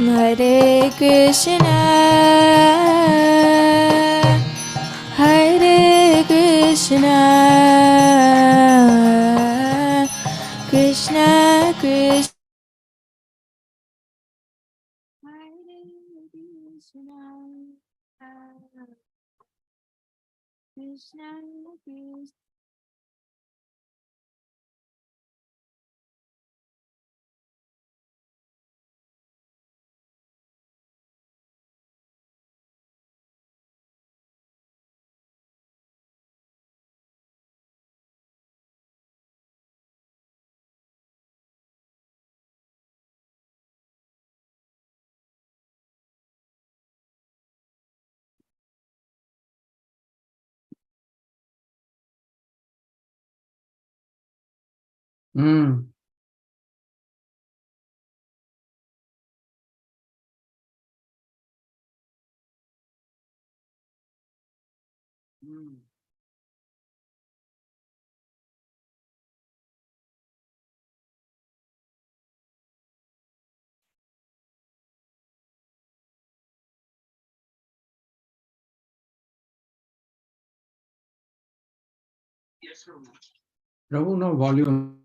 Hare Krishna, Hare Krishna, Krishna Krishna, Hare Krishna, Krishna Krishna. Mm. Mm. Prabhu, no volume.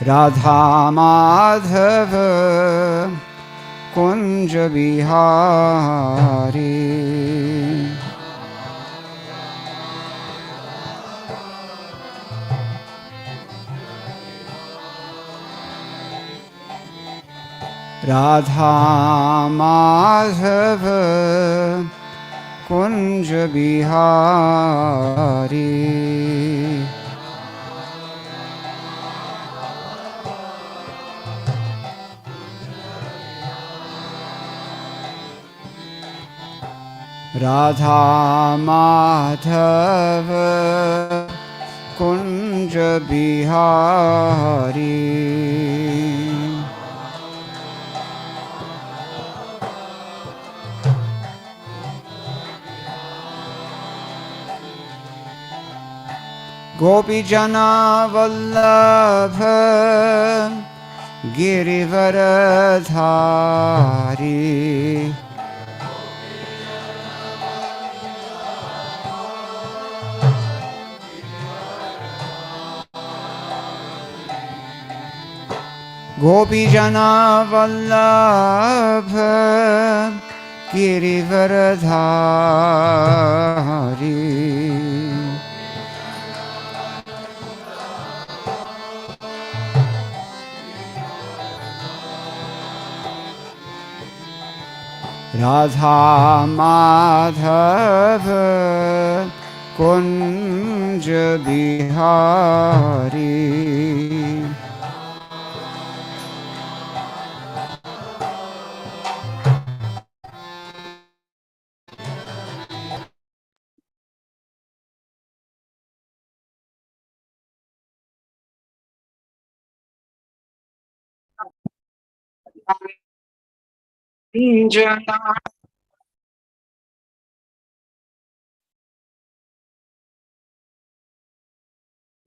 Radha Madhava Kunja Bihari Radha Madhava Kunja Bihari Radha Madhava Kunja Bihari Gopi Jana Vallabha Girivaradhari Gopi Jana Vallabha Girivaradhari Radha Madhava Kunja Bihari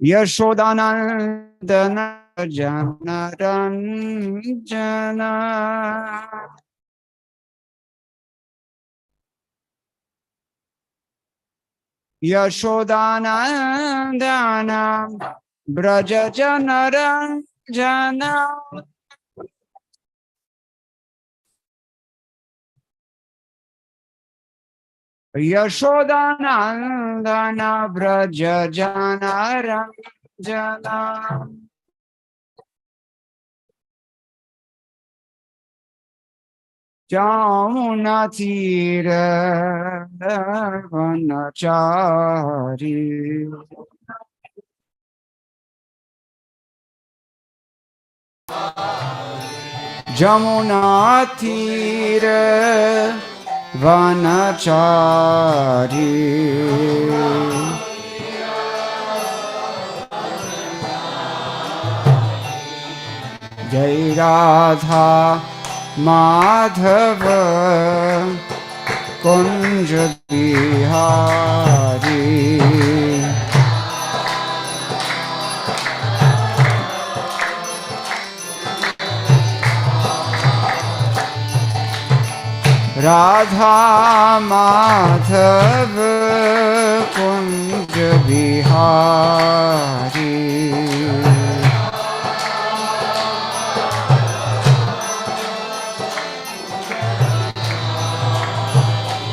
Yashodanandana Janaranjana Yashodanandana Braja Janaranjana Yashodanandana Braja Janaranjana Jamuna Tira Vanachari Jamuna Tira Vanachari Jai Radha Madhava Kunja Bihari Radha Madhava Kunja Bihari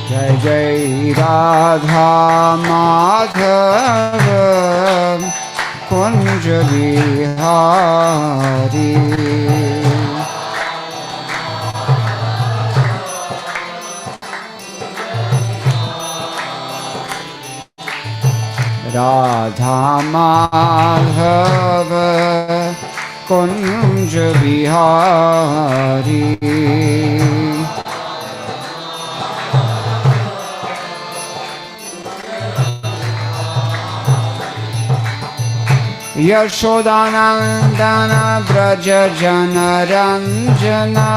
Jai Jai Radha Madhava Kunja Bihari Radha Madhava Kunja Bihari Yashodanandana Braja Janaranjana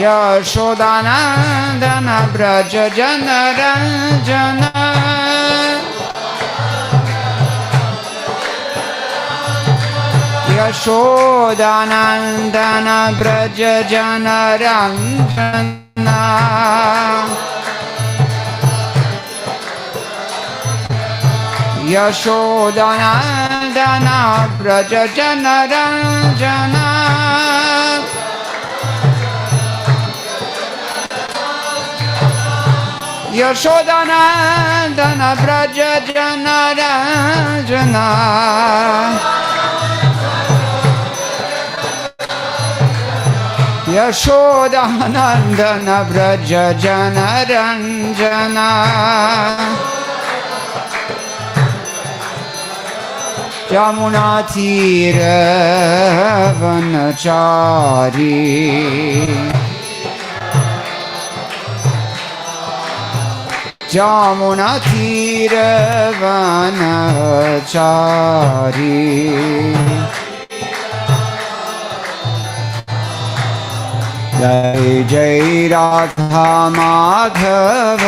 Yashodanandana Braja Janaranjana Yashodanandan Vraj जनरञ्जना Yashodanandan Vraj जनरञ्जना Yashodanandan Vraj जनरञ्जना Yashodanandan Vraj जनरञ्जना यमुनातीरवनचारी यमुनातीरवनचारी जय जय राधा माधव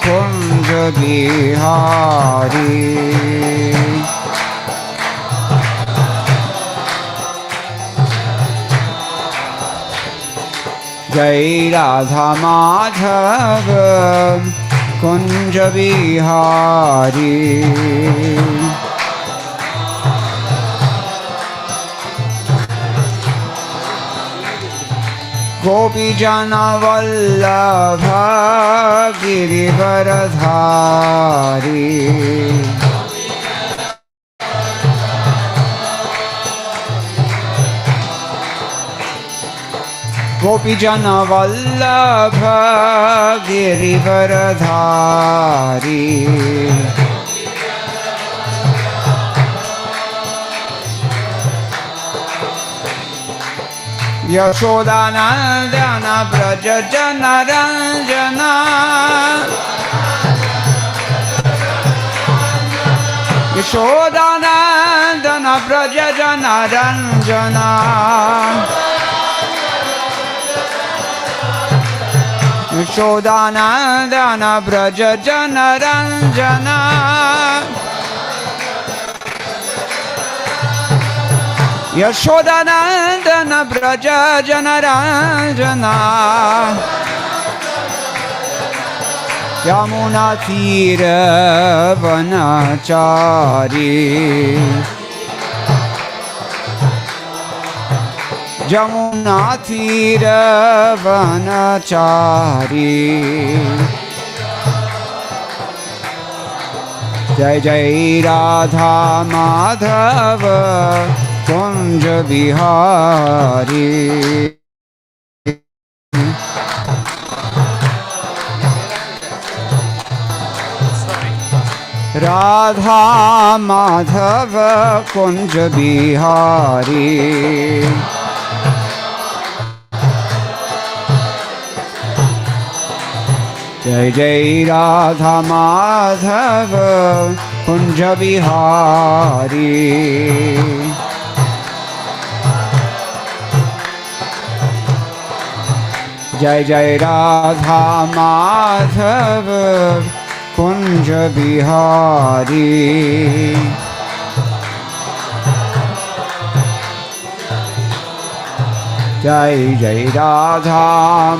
कुंज बिहारी जय राधा माधव कुंज बिहारी गोपी जन वल्लभ गिरिवरधारी गोपी जन वल्लभ गिरिवरधारी यशोदानन्दन व्रज जनरञ्जना यशोदानन्दन व्रज जनरञ्जना यशोदानन्दन व्रज जनरञ्जना यशोदानन्दन व्रज जनरञ्जना यमुनातीरवनचारी यमुनातीरवनचारी जय जय राधा माधव कुंज बिहारी राधा माधव कुंज बिहारी जय जय राधा माधव कुंज बिहारी जय जय राधा माधव कुंज बिहारी जय जय राधा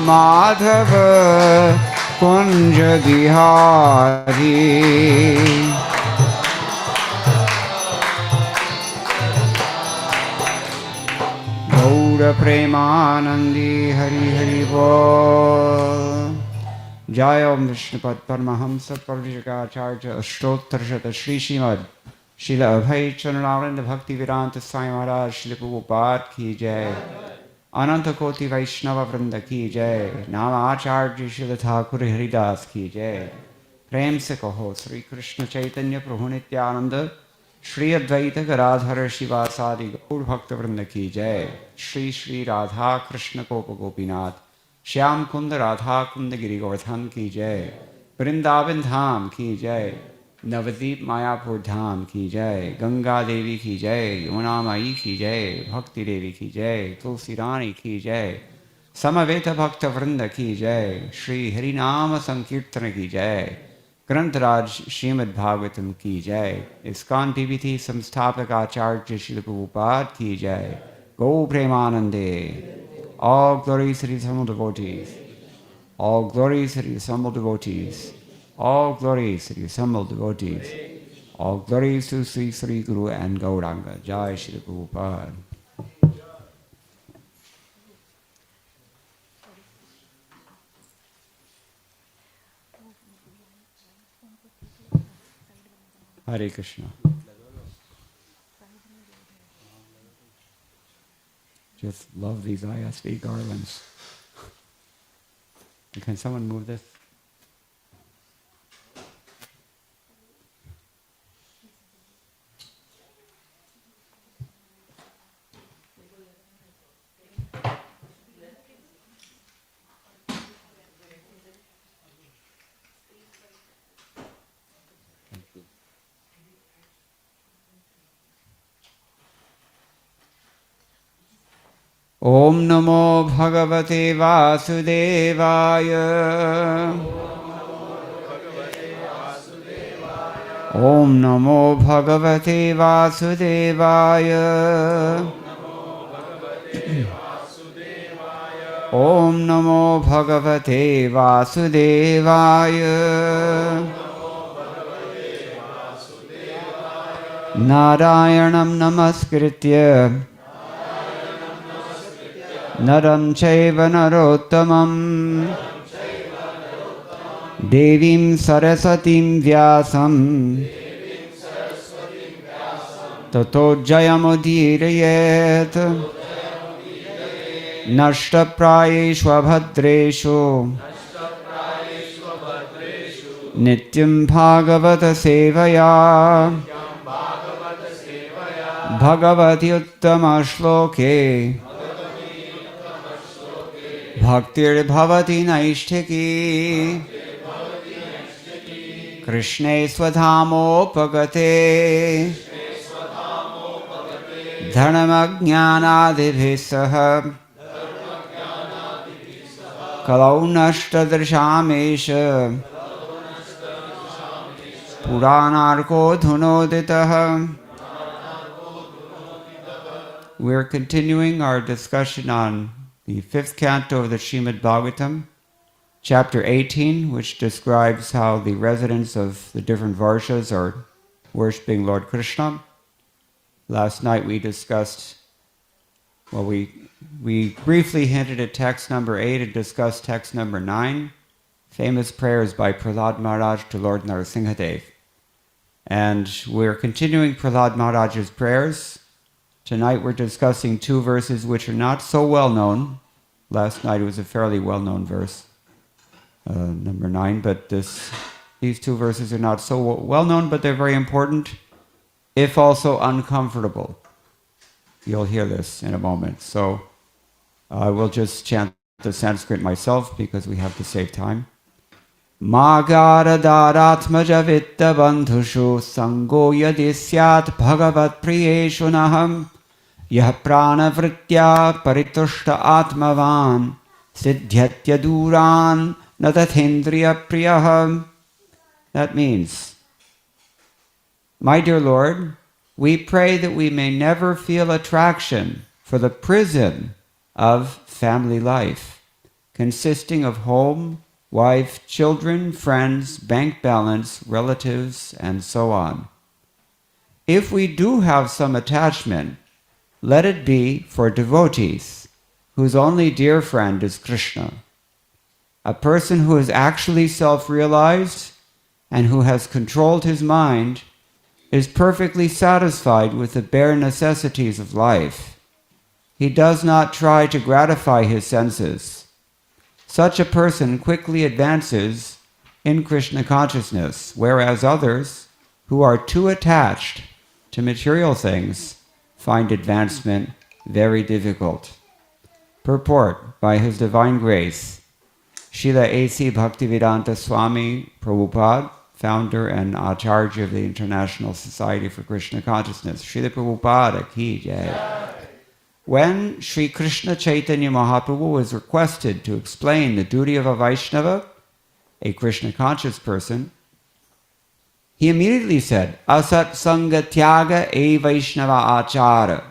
माधव कुंज बिहारी गौर प्रेमानंदी हरि हरि बोल जय ओम विष्णुपद परमहंस प्रभुजगाचार्य अष्टोत्तरशत श्री श्रीमद श्रील अभय चरणारिंद भक्ति वेदांत साई महाराज श्री प्रभुपाद की जय अनंत कोटि वैष्णव वृंद की जय नाम आचार्य श्री ठाकुर हरिदास की जय प्रेम से कहो श्री कृष्ण चैतन्य प्रभु नित्यानंद श्री अद्वैत गदाधर शिवासादि गौर भक्त वृंद की जय श्री श्री राधा कृष्ण गोप गोपीनाथ श्याम कुंद राधा कुंद गिरि गोवर्धन की जय वृंदावन धाम की जय नवदीप मायापुर धाम की जय गंगा देवी की जय यमुना माई की जय भक्ति देवी की जय तुलसी रानी की जय समवेत भक्त वृंद की जय श्री हरिनाम संकीर्तन की जय ग्रंथराज श्रीमद् भागवतम की जय। इस्कॉन पीपीटी संस्थापक आचार्य श्री प्रभुपाद की जय। Go Premanande. All glories to the assembled devotees. All glories to the assembled devotees. All glories to the assembled devotees. All glories to Sri Sri Guru and Gauranga. Jai Shri Prabhupada. Hare Krishna. Just love these ISV garlands. Can someone move this? Om Namo Bhagavate Vasudevaya. Om Namo Bhagavate Vasudevaya. Om Namo Bhagavate Vasudevaya. Narayanam Namaskritya Naram Chaiva Narottamam Devim Sarasatim Vyasam Tato Jayamudirayet Nashta Prayeshva Bhadreshu Nityam Bhagavata Sevaya Bhagavati Uttama Shloke Bhaktir Bhavati Naishtiki Krishne Swadhamopagate Dhanamajnanadibhisaha Kalau Nashtadrishamesha Puranarko Dhunoditaha. We're continuing our discussion on the 5th canto of the Srimad Bhagavatam, chapter 18, which describes how the residents of the different varshas are worshipping Lord Krishna. Last night we discussed, we briefly hinted at text number 8 and discussed text number 9, famous prayers by Prahlad Maharaj to Lord Narasimhadev. And we're continuing Prahlad Maharaj's prayers. Tonight we're discussing 2 verses which are not so well known. Last night it was a fairly well-known verse, number 9, but these 2 verses are not so well known, but they're very important, if also uncomfortable. You'll hear this in a moment. So I will just chant the Sanskrit myself because we have to save time. Magara daratmaja vitta bandhushu sango yadi syat bhagavat priyeshu naham yah prana vritya paritushta atmavan siddhyatya duran natathendriya priyaham. That means, my dear Lord, we pray that we may never feel attraction for the prison of family life, consisting of home, wife, children, friends, bank balance, relatives, and so on. If we do have some attachment, let it be for devotees, whose only dear friend is Krishna. A person who is actually self-realized and who has controlled his mind is perfectly satisfied with the bare necessities of life. He does not try to gratify his senses. Such a person quickly advances in Krishna consciousness, whereas others, who are too attached to material things, find advancement very difficult. Purport by His Divine Grace, Srila A.C. Bhaktivedanta Swami Prabhupada, founder and Acharya of the International Society for Krishna Consciousness. Srila Prabhupada ki jai. When Sri Krishna Chaitanya Mahaprabhu was requested to explain the duty of a Vaishnava, a Krishna conscious person, He immediately said, Asat Sanga Tyaga E Vaishnava Achara.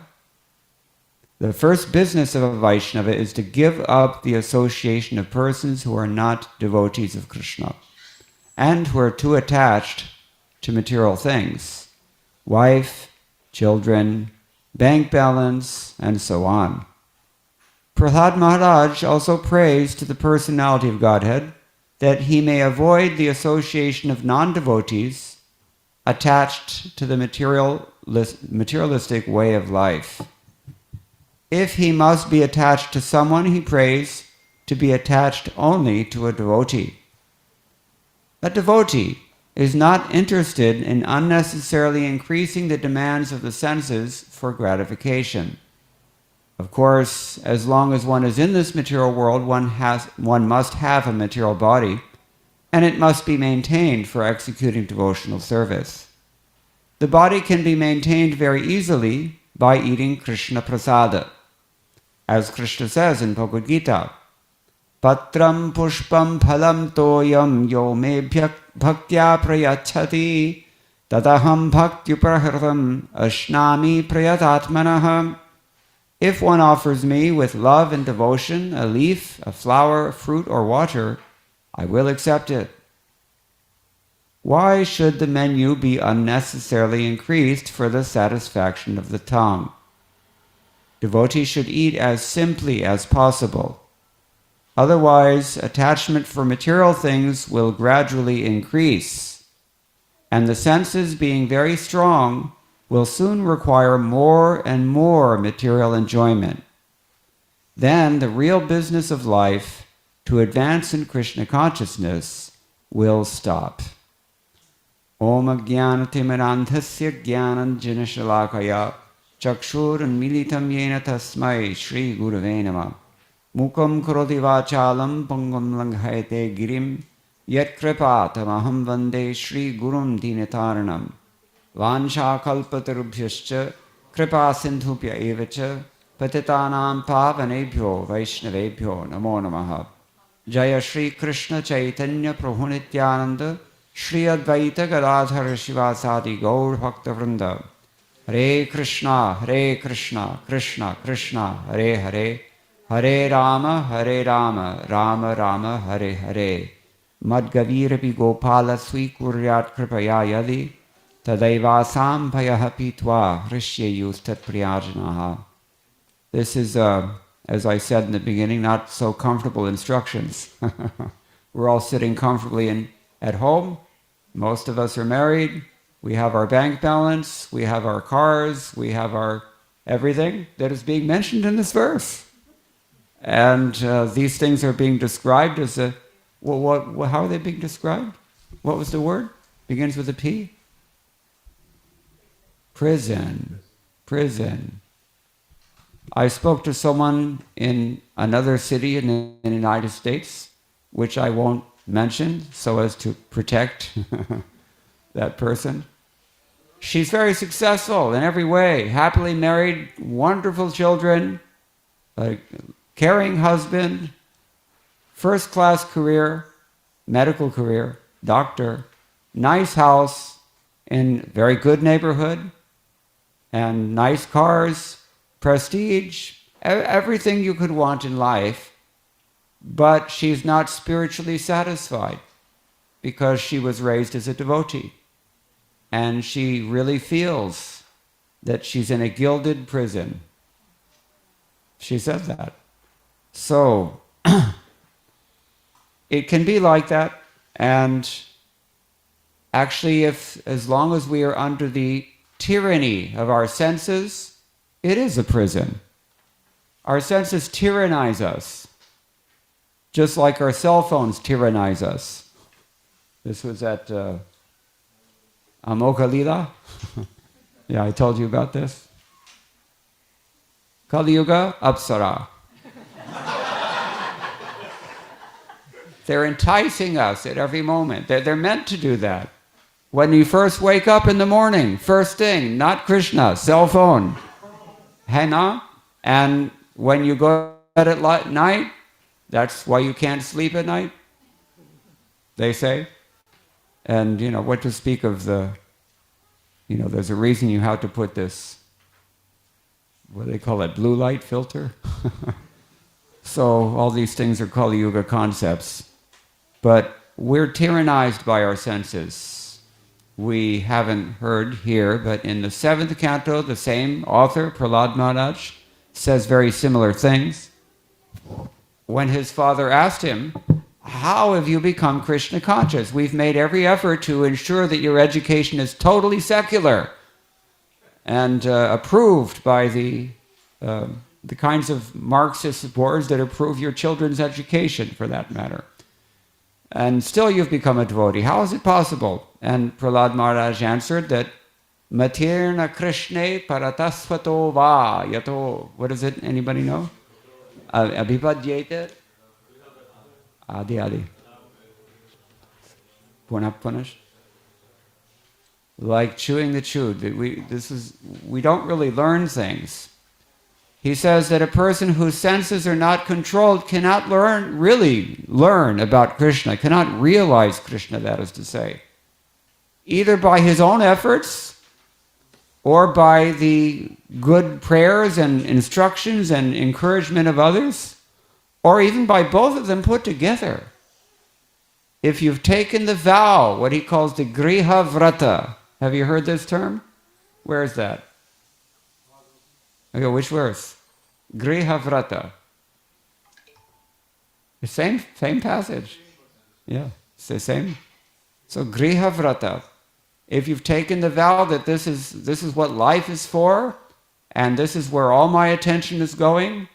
The first business of a Vaishnava is to give up the association of persons who are not devotees of Krishna and who are too attached to material things, wife, children, bank balance, and so on. Prahlad Maharaj also prays to the personality of Godhead that he may avoid the association of non-devotees attached to the materialistic way of life. If he must be attached to someone, he prays to be attached only to a devotee. A devotee is not interested in unnecessarily increasing the demands of the senses for gratification. Of course, as long as one is in this material world, one must have a material body, and it must be maintained for executing devotional service. The body can be maintained very easily by eating Krishna prasada. As Krishna says in Bhagavad Gita, Patram pushpam phalam toyam yo me bhaktya prayachati tadaham bhaktyuprahritam ashnami prayatatmanaham. If one offers me with love and devotion a leaf, a flower, a fruit, or water, I will accept it. Why should the menu be unnecessarily increased for the satisfaction of the tongue? Devotees should eat as simply as possible. Otherwise, attachment for material things will gradually increase, and the senses, being very strong, will soon require more and more material enjoyment. Then the real business of life, to advance in Krishna consciousness, will stop. Om Ajnanatimirandhasya Jnananjanashalakaya Chakshurunmilitam Yena Tasmai Shri Gurave Namah Mukam Karoti Vachalam Pangam Langhayate Girim Yat Kripatamaham Vande Shri Gurum Dinataranam Vansha Kalpatarubhyascha Kripa Sindhupya Evacha Patitanam Pavanebhyo Vaishnavebhyo Namo Namaha Jaya Shri Krishna Chaitanya Prabhu Nityananda Shri Advaita Gadadhara Shivasadi Gaur Bhakta Vrinda Hare Krishna, Krishna Krishna, Hare Hare, Hare Rama, Rama Rama, Hare Hare. Madgavirapi Gopala Swikuryat Kripaya Yadi, Tadaivasam Payaha Pitwa, Hrishya Yustat Priyajanaha. This is, as I said in the beginning, not so comfortable instructions. We're all sitting comfortably at home. Most of us are married. We have our bank balance, we have our cars, we have our everything that is being mentioned in this verse. And these things are being described as a, how are they being described? What was the word? Begins with a P? Prison. I spoke to someone in another city in the United States, which I won't mention so as to protect that person. She's very successful in every way, happily married, wonderful children, a caring husband, first-class career, medical career, doctor, nice house in very good neighborhood, and nice cars, prestige, everything you could want in life, but she's not spiritually satisfied because she was raised as a devotee. And she really feels that she's in a gilded prison. She said that. So, it can be like that, and actually as long as we are under the tyranny of our senses, it is a prison. Our senses tyrannize us, just like our cell phones tyrannize us. This was at Amoka Lila. Yeah, I told you about this. Kali Yuga, Apsara. They're enticing us at every moment. They're meant to do that. When you first wake up in the morning, first thing, not Krishna, cell phone. Hena. And when you go to bed at night, that's why you can't sleep at night, they say. And, what to speak of there's a reason you have to put this, what do they call it, blue light filter? So all these things are Kali Yuga concepts. But we're tyrannized by our senses. We haven't heard here, but in the 7th canto, the same author, Prahlad Maharaj, says very similar things. When his father asked him, how have you become Krishna conscious? We've made every effort to ensure that your education is totally secular and approved by the kinds of Marxist boards that approve your children's education, for that matter. And still you've become a devotee. How is it possible? And Prahlad Maharaj answered that Matirna Krishne Paratasvato Va Yato. What is it? Anybody know? Abhipadyete? Adi. Punish. Like chewing the chewed. We don't really learn things. He says that a person whose senses are not controlled cannot really learn about Krishna, cannot realize Krishna, that is to say, either by his own efforts or by the good prayers and instructions and encouragement of others, or even by both of them put together. If you've taken the vow, what he calls the Griha Vrata, have you heard this term? Where is that? Okay, which verse? Griha Vrata. The same passage. Yeah, it's the same. So Griha Vrata. If you've taken the vow that this is what life is for, and this is where all my attention is going,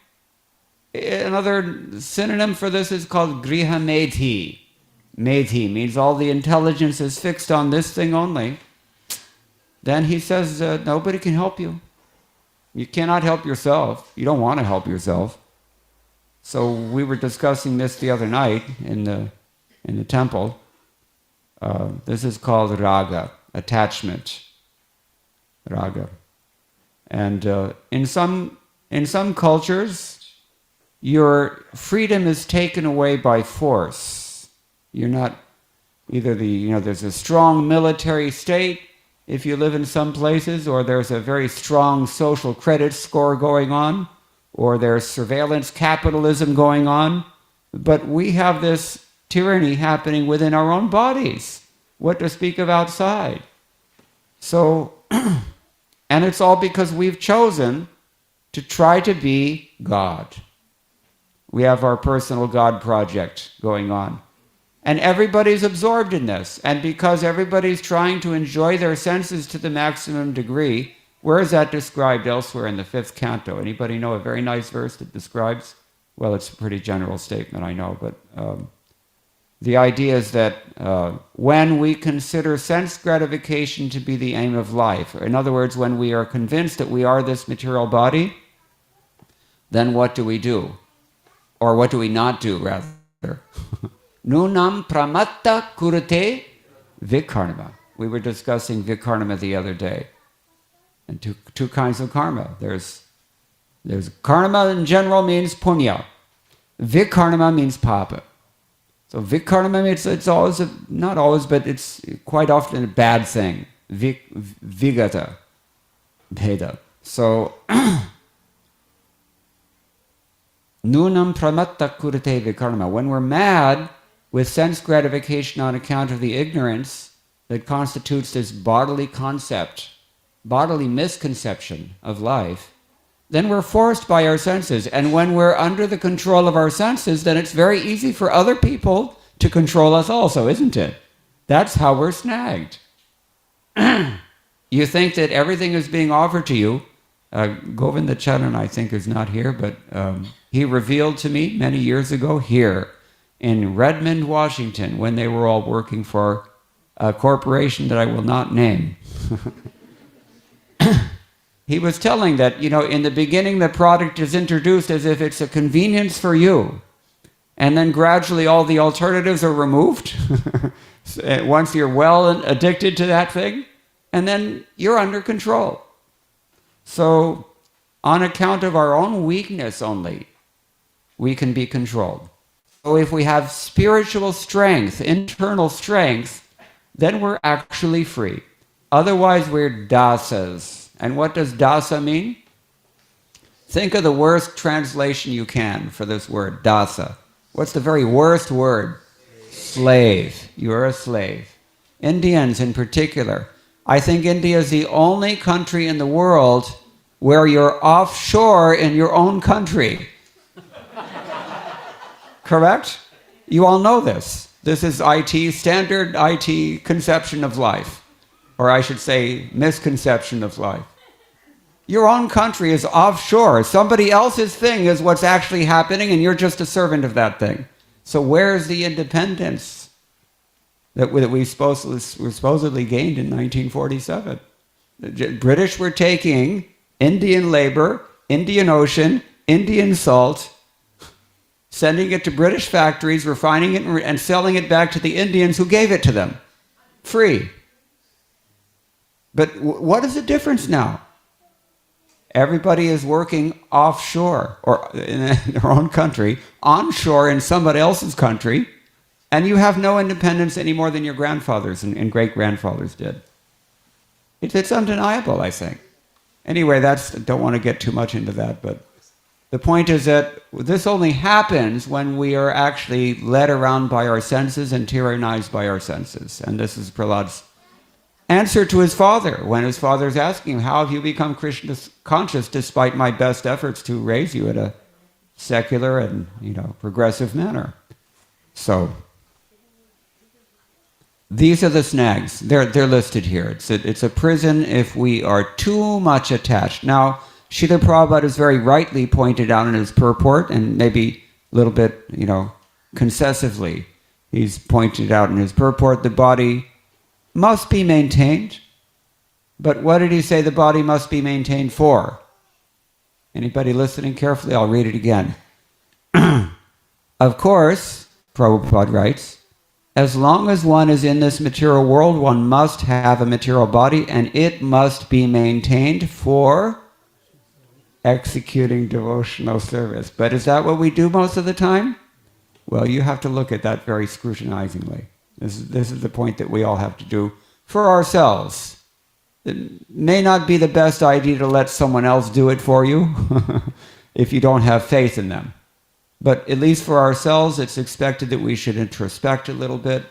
another synonym for this is called Griha Medhi. Medhi means all the intelligence is fixed on this thing only. Then he says, nobody can help you. You cannot help yourself. You don't want to help yourself. So we were discussing this the other night in the temple. This is called raga, attachment. Raga. And in some cultures, your freedom is taken away by force. You're not either there's a strong military state if you live in some places, or there's a very strong social credit score going on, or there's surveillance capitalism going on. But we have this tyranny happening within our own bodies. What to speak of outside? So, and it's all because we've chosen to try to be God. We have our personal God project going on. And everybody's absorbed in this. And because everybody's trying to enjoy their senses to the maximum degree, where is that described elsewhere in the 5th canto? Anybody know a very nice verse that describes? Well, it's a pretty general statement, I know, but the idea is that when we consider sense gratification to be the aim of life, or in other words, when we are convinced that we are this material body, then what do we do? Or what do we not do, rather? Nunam pramatta kurate vikarma. We were discussing vikarma the other day. And two kinds of karma. There's karma in general means punya. Vikarma means papa. So vikarma means it's always, not always, but it's quite often a bad thing. Vigata. Bheda. So, nunam pramatta kurate vikarma. When we're mad with sense gratification on account of the ignorance that constitutes this bodily concept, bodily misconception of life, then we're forced by our senses. And when we're under the control of our senses, then it's very easy for other people to control us also, isn't it? That's how we're snagged. You think that everything is being offered to you. Govinda Charan, I think, is not here, but he revealed to me many years ago here in Redmond, Washington, when they were all working for a corporation that I will not name. He was telling that, in the beginning the product is introduced as if it's a convenience for you. And then gradually all the alternatives are removed once you're well addicted to that thing. And then you're under control. So, on account of our own weakness only, we can be controlled. So if we have spiritual strength, internal strength, then we're actually free. Otherwise, we're dasas. And what does dasa mean? Think of the worst translation you can for this word, dasa. What's the very worst word? Slave. You're a slave. Indians in particular. I think India is the only country in the world where you're offshore in your own country. Correct? You all know this. This is IT, standard IT conception of life. Or I should say, misconception of life. Your own country is offshore. Somebody else's thing is what's actually happening, and you're just a servant of that thing. So where's the independence that we supposedly gained in 1947? The British were taking Indian labor, Indian ocean, Indian salt, sending it to British factories, refining it, and selling it back to the Indians who gave it to them. Free. But what is the difference now? Everybody is working offshore, or in their own country, onshore in somebody else's country, and you have no independence any more than your grandfathers and great-grandfathers did. It's undeniable, I think. Anyway, don't want to get too much into that, but the point is that this only happens when we are actually led around by our senses and tyrannized by our senses. And this is Prahlad's answer to his father, when his father's asking him, how have you become Krishna conscious despite my best efforts to raise you in a secular and, progressive manner? So, these are the snags. They're listed here. It's a prison if we are too much attached. Now, Srila Prabhupada has very rightly pointed out in his purport, and maybe a little bit, concessively, he's pointed out in his purport, the body must be maintained. But what did he say the body must be maintained for? Anybody listening carefully? I'll read it again. Of course, Prabhupada writes, as long as one is in this material world, one must have a material body, and it must be maintained for executing devotional service. But is that what we do most of the time? Well, you have to look at that very scrutinizingly. This is the point that we all have to do for ourselves. It may not be the best idea to let someone else do it for you if you don't have faith in them. But at least for ourselves, it's expected that we should introspect a little bit,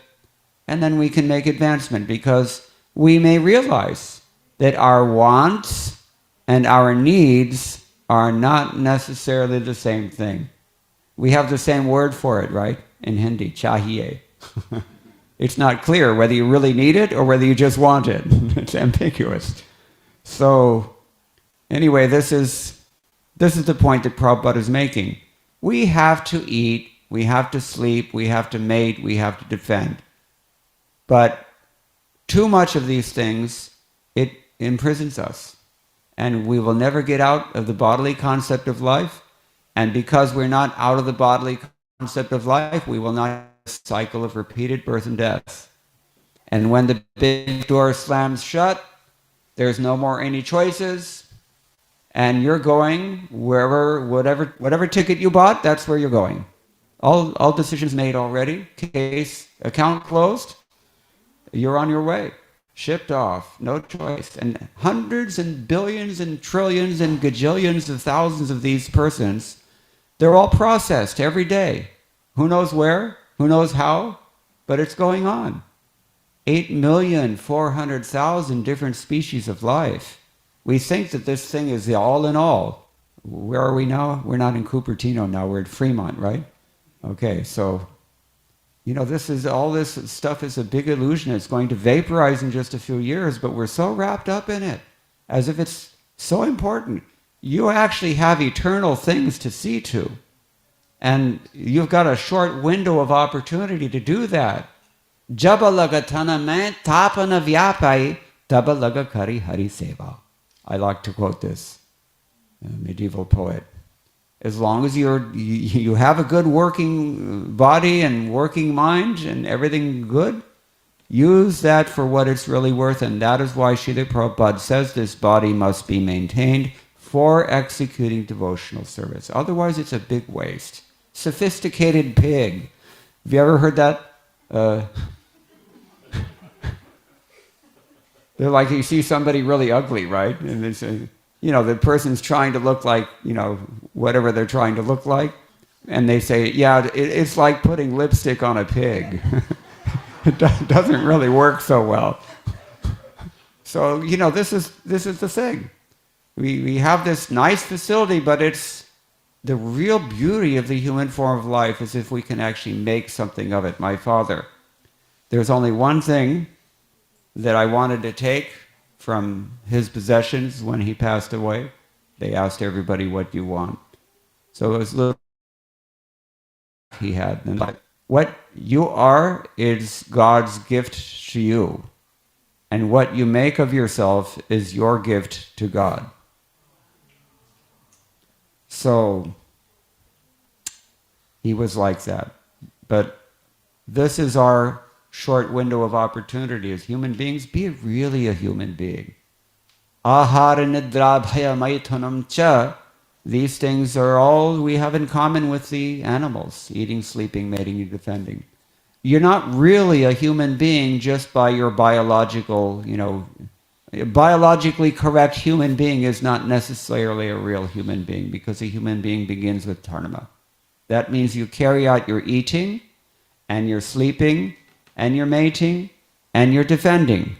and then we can make advancement, because we may realize that our wants and our needs are not necessarily the same thing. We have the same word for it, right? In Hindi, chahiye. It's not clear whether you really need it or whether you just want it. It's ambiguous. So, anyway, this is the point that Prabhupada is making. We have to eat, we have to sleep, we have to mate, we have to defend. But too much of these things, it imprisons us. And we will never get out of the bodily concept of life. And because we're not out of the bodily concept of life, we will not cycle of repeated birth and death. And when the big door slams shut, there's no more any choices, and you're going wherever, whatever ticket you bought, that's where you're going. All decisions made already. Case account closed. You're on your way. Shipped off. No choice. And hundreds and billions and trillions and gajillions of thousands of these persons, they're all processed every day. Who knows where? Who knows how? But it's going on. 8,400,000 different species of life. We think that this thing is the all in all. Where are we now? We're not in Cupertino now. We're at Fremont, right? Okay, so, all this stuff is a big illusion. It's going to vaporize in just a few years, but we're so wrapped up in it, as if it's so important. You actually have eternal things to see to. And you've got a short window of opportunity to do that. Jaba laga tana mein tapana vyapai, taba laga kari hari seva. I like to quote this medieval poet. As long as you have a good working body and working mind and everything good, use that for what it's really worth. And that is why Srila Prabhupada says this body must be maintained for executing devotional service. Otherwise, it's a big waste. Sophisticated pig. Have you ever heard that? They're like, you see somebody really ugly, right? And they say, the person's trying to look like, whatever they're trying to look like. And they say, yeah, it's like putting lipstick on a pig. It doesn't really work so well. So, this is the thing. We have this nice facility, but it's the real beauty of the human form of life is if we can actually make something of it. My father, there's only one thing that I wanted to take from his possessions when he passed away. They asked everybody, what do you want? So it was little he had. And like, what you are is God's gift to you. And what you make of yourself is your gift to God. So he was like that. But this is our short window of opportunity as human beings. Be really a human being. Ahara nidra bhaya maithunam cha. These things are all we have in common with the animals. Eating, sleeping, mating, and defending. You're not really a human being just by your biological, biologically correct human being is not necessarily a real human being, because a human being begins with dharma. That means you carry out your eating and your sleeping and your mating and your defending,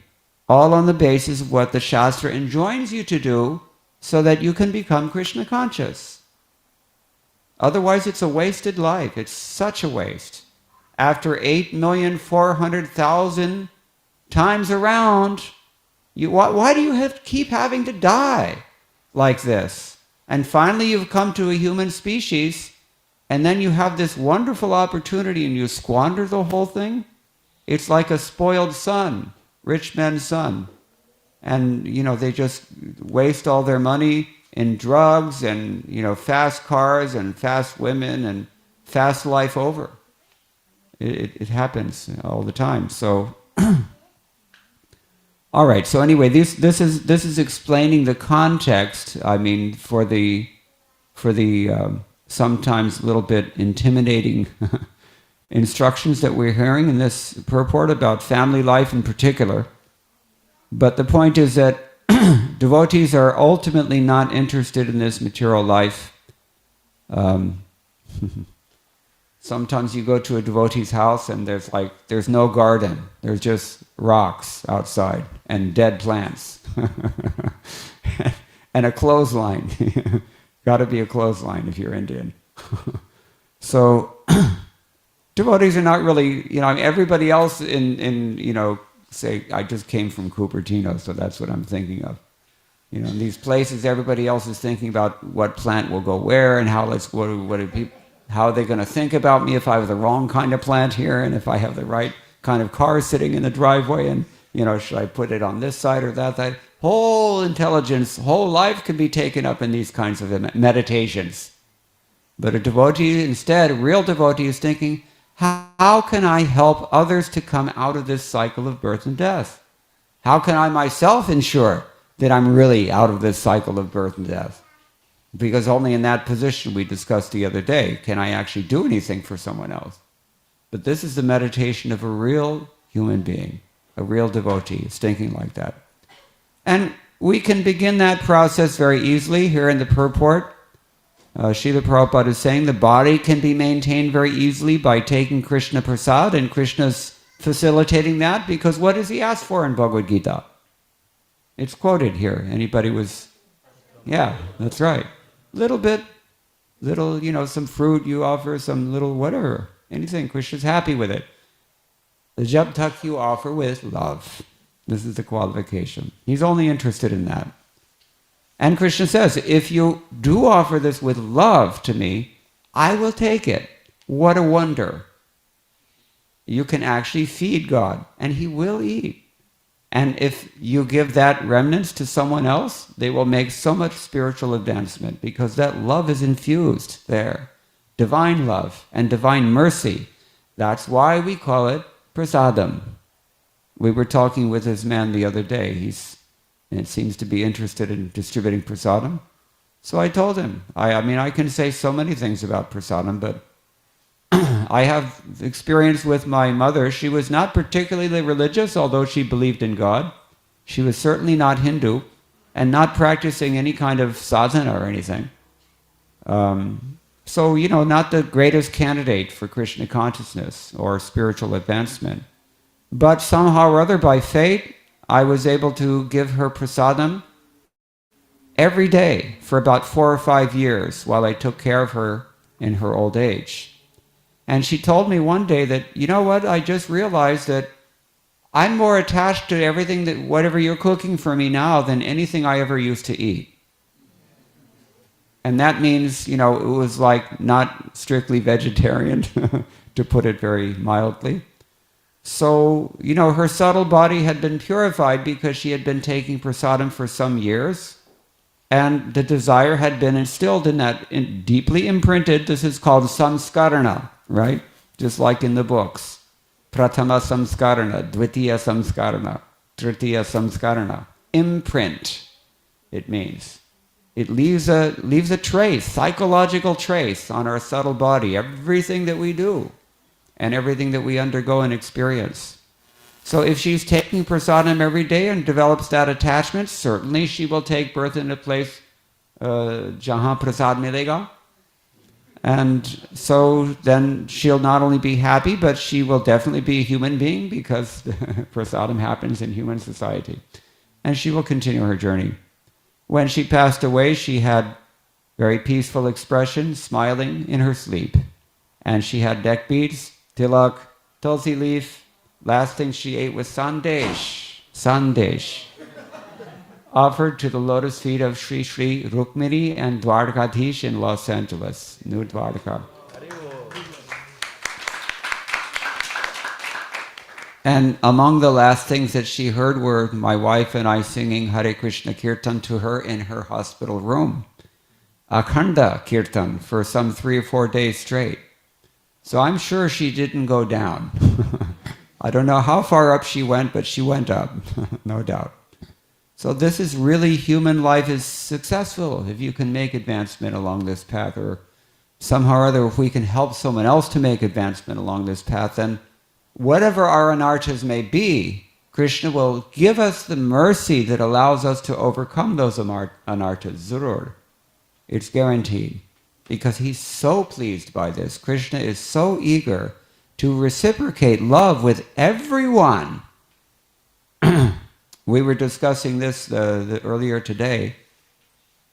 all on the basis of what the Shastra enjoins you to do so that you can become Krishna conscious. Otherwise it's a wasted life. It's such a waste. After 8,400,000 times around, why do you keep having to die like this? And finally you've come to a human species, and then you have this wonderful opportunity and you squander the whole thing? It's like a spoiled son, rich man's son. And, they just waste all their money in drugs and, fast cars and fast women and fast life over. It happens all the time. So, all right. So anyway, this is explaining the context. I mean, for the sometimes a little bit intimidating instructions that we're hearing in this purport about family life in particular. But the point is that devotees are ultimately not interested in this material life. Sometimes you go to a devotee's house and there's no garden. There's just rocks outside and dead plants. And a clothesline. Got to be a clothesline if you're Indian. So devotees are not really, everybody else in say, I just came from Cupertino, so that's what I'm thinking of. In these places, everybody else is thinking about what plant will go where and how are they going to think about me if I have the wrong kind of plant here and if I have the right kind of car sitting in the driveway and, should I put it on this side or that side? Whole intelligence, whole life can be taken up in these kinds of meditations. But a devotee instead, a real devotee is thinking, how can I help others to come out of this cycle of birth and death? How can I myself ensure that I'm really out of this cycle of birth and death? Because only in that position, we discussed the other day, can I actually do anything for someone else? But this is the meditation of a real human being, a real devotee is thinking like that. And we can begin that process very easily here in the purport. Srila Prabhupada is saying the body can be maintained very easily by taking Krishna Prasad, and Krishna's facilitating that, because what does he ask for in Bhagavad Gita? It's quoted here. Anybody was... Yeah, that's right. Little, some fruit you offer, some little whatever, anything. Krishna's happy with it. The jab tak you offer with love. This is the qualification. He's only interested in that. And Krishna says, if you do offer this with love to me, I will take it. What a wonder. You can actually feed God, and He will eat. And if you give that remnants to someone else, they will make so much spiritual advancement, because that love is infused there. Divine love and divine mercy. That's why we call it prasadam. We were talking with this man the other day. It seems to be interested in distributing prasadam. So I told him, I can say so many things about prasadam, but I have experience with my mother. She was not particularly religious, although she believed in God. She was certainly not Hindu and not practicing any kind of sadhana or anything. So, not the greatest candidate for Krishna consciousness or spiritual advancement. But somehow or other, by fate, I was able to give her prasadam every day for about 4 or 5 years while I took care of her in her old age. And she told me one day that, you know what, I just realized that I'm more attached to everything that whatever you're cooking for me now than anything I ever used to eat. And that means, it was like not strictly vegetarian, to put it very mildly. So, her subtle body had been purified because she had been taking prasadam for some years. And the desire had been instilled in that, deeply imprinted. This is called samskarana, right? Just like in the books. Pratama samskarana, dvitiya samskarana, tritiya samskarana. Imprint, it means. It leaves a trace, psychological trace on our subtle body, everything that we do and everything that we undergo and experience. So if she's taking prasadam every day and develops that attachment, certainly she will take birth in a place jahan prasad milega. And so then she'll not only be happy, but she will definitely be a human being because prasadam happens in human society. And she will continue her journey. When she passed away, she had very peaceful expression, smiling in her sleep. And she had neck beads, tilak, tulsi leaf. Last thing she ate was sandesh, offered to the lotus feet of Sri Sri Rukmini and Dwarkadhish in Los Angeles, New Dwarka. And among the last things that she heard were my wife and I singing Hare Krishna Kirtan to her in her hospital room. Akhanda Kirtan for some 3 or 4 days straight. So I'm sure she didn't go down. I don't know how far up she went, but she went up, no doubt. So this is really, human life is successful if you can make advancement along this path, or somehow or other if we can help someone else to make advancement along this path, then whatever our anarthas may be, Krishna will give us the mercy that allows us to overcome those anarthas, zurur. It's guaranteed. Because he's so pleased by this. Krishna is so eager to reciprocate love with everyone. We were discussing this earlier today.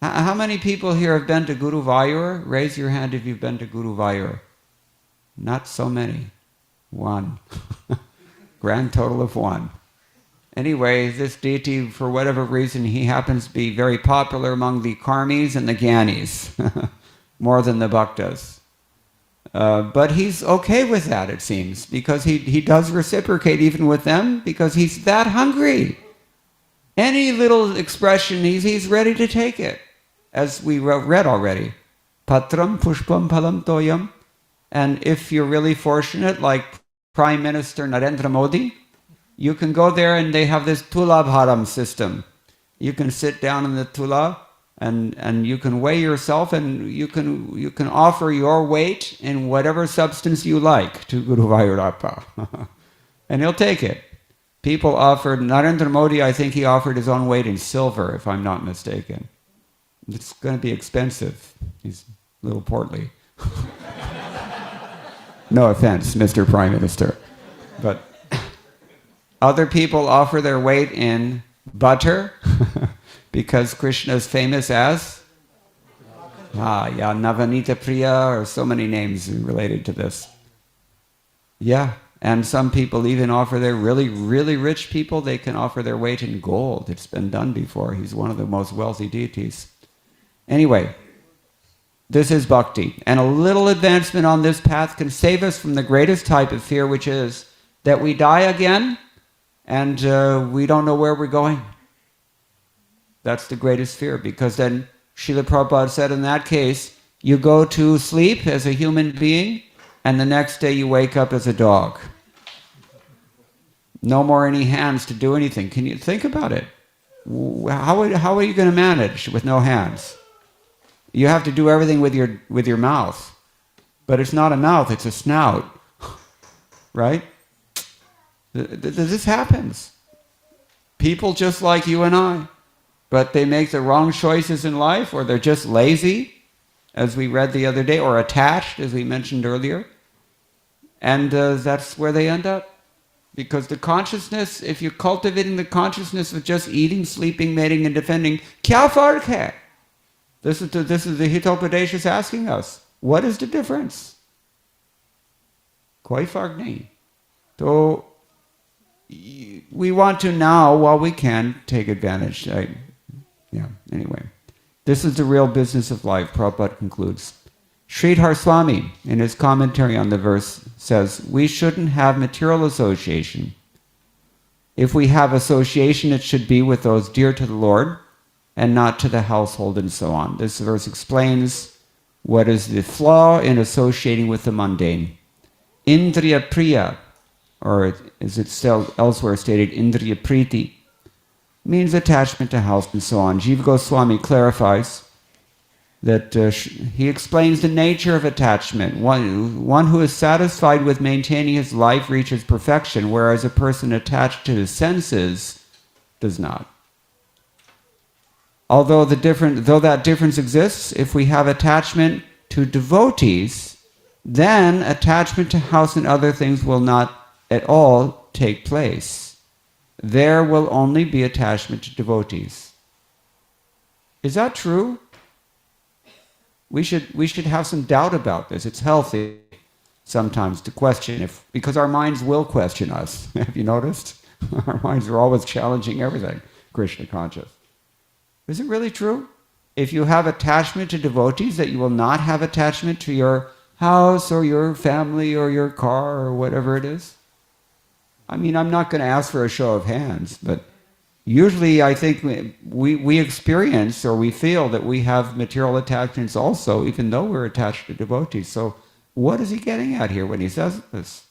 How many people here have been to Guruvayur? Raise your hand if you've been to Guruvayur. Not so many. 1. Grand total of 1. Anyway, this deity, for whatever reason, he happens to be very popular among the karmis and the gyanis, more than the bhaktas. But he's okay with that, it seems, because he does reciprocate even with them, because he's that hungry. Any little expression, he's ready to take it, as we read already. Patram pushpam palam toyam. And if you're really fortunate, like Prime Minister Narendra Modi, you can go there and they have this tulabharam system. You can sit down in the tula and you can weigh yourself, and you can offer your weight in whatever substance you like to Guru Vayurappa. And he'll take it. People offered, Narendra Modi, I think he offered his own weight in silver, if I'm not mistaken. It's going to be expensive. He's a little portly. No offense, Mr. Prime Minister. But other people offer their weight in butter, because Krishna is famous as Navanita Priya, or so many names related to this. Yeah, and some people even offer their really, really rich people, they can offer their weight in gold. It's been done before. He's one of the most wealthy deities. Anyway, this is bhakti. And a little advancement on this path can save us from the greatest type of fear, which is that we die again and we don't know where we're going. That's the greatest fear, because then Srila Prabhupada said in that case, you go to sleep as a human being, and the next day you wake up as a dog. No more any hands to do anything. Can you think about it? How are you going to manage with no hands? You have to do everything with your mouth. But it's not a mouth, it's a snout. Right? This happens. People just like you and I, but they make the wrong choices in life, or they're just lazy, as we read the other day, or attached, as we mentioned earlier. And that's where they end up. Because the consciousness, if you're cultivating the consciousness of just eating, sleeping, mating, and defending, kya fark hai? This is the Hitopadesh is asking us. What is the difference? Koi fark nahi. So, we want to now, while we can, take advantage. Anyway. This is the real business of life, Prabhupada concludes. Sridhar Swami, in his commentary on the verse, says, we shouldn't have material association. If we have association, it should be with those dear to the Lord, and not to the household and so on. This verse explains what is the flaw in associating with the mundane. Indriya Priya, or as it's elsewhere stated, Indriya Priti, means attachment to house and so on. Jiva Goswami clarifies that he explains the nature of attachment. One who is satisfied with maintaining his life reaches perfection, whereas a person attached to his senses does not. Though that difference exists, if we have attachment to devotees, then attachment to house and other things will not at all take place. There will only be attachment to devotees. Is that true? We should have some doubt about this. It's healthy sometimes to question, because our minds will question us. Have you noticed? Our minds are always challenging everything, Krishna conscious. Is it really true? If you have attachment to devotees, that you will not have attachment to your house or your family or your car or whatever it is? I mean, I'm not going to ask for a show of hands, but usually I think we experience or we feel that we have material attachments also, even though we're attached to devotees. So what is he getting at here when he says this?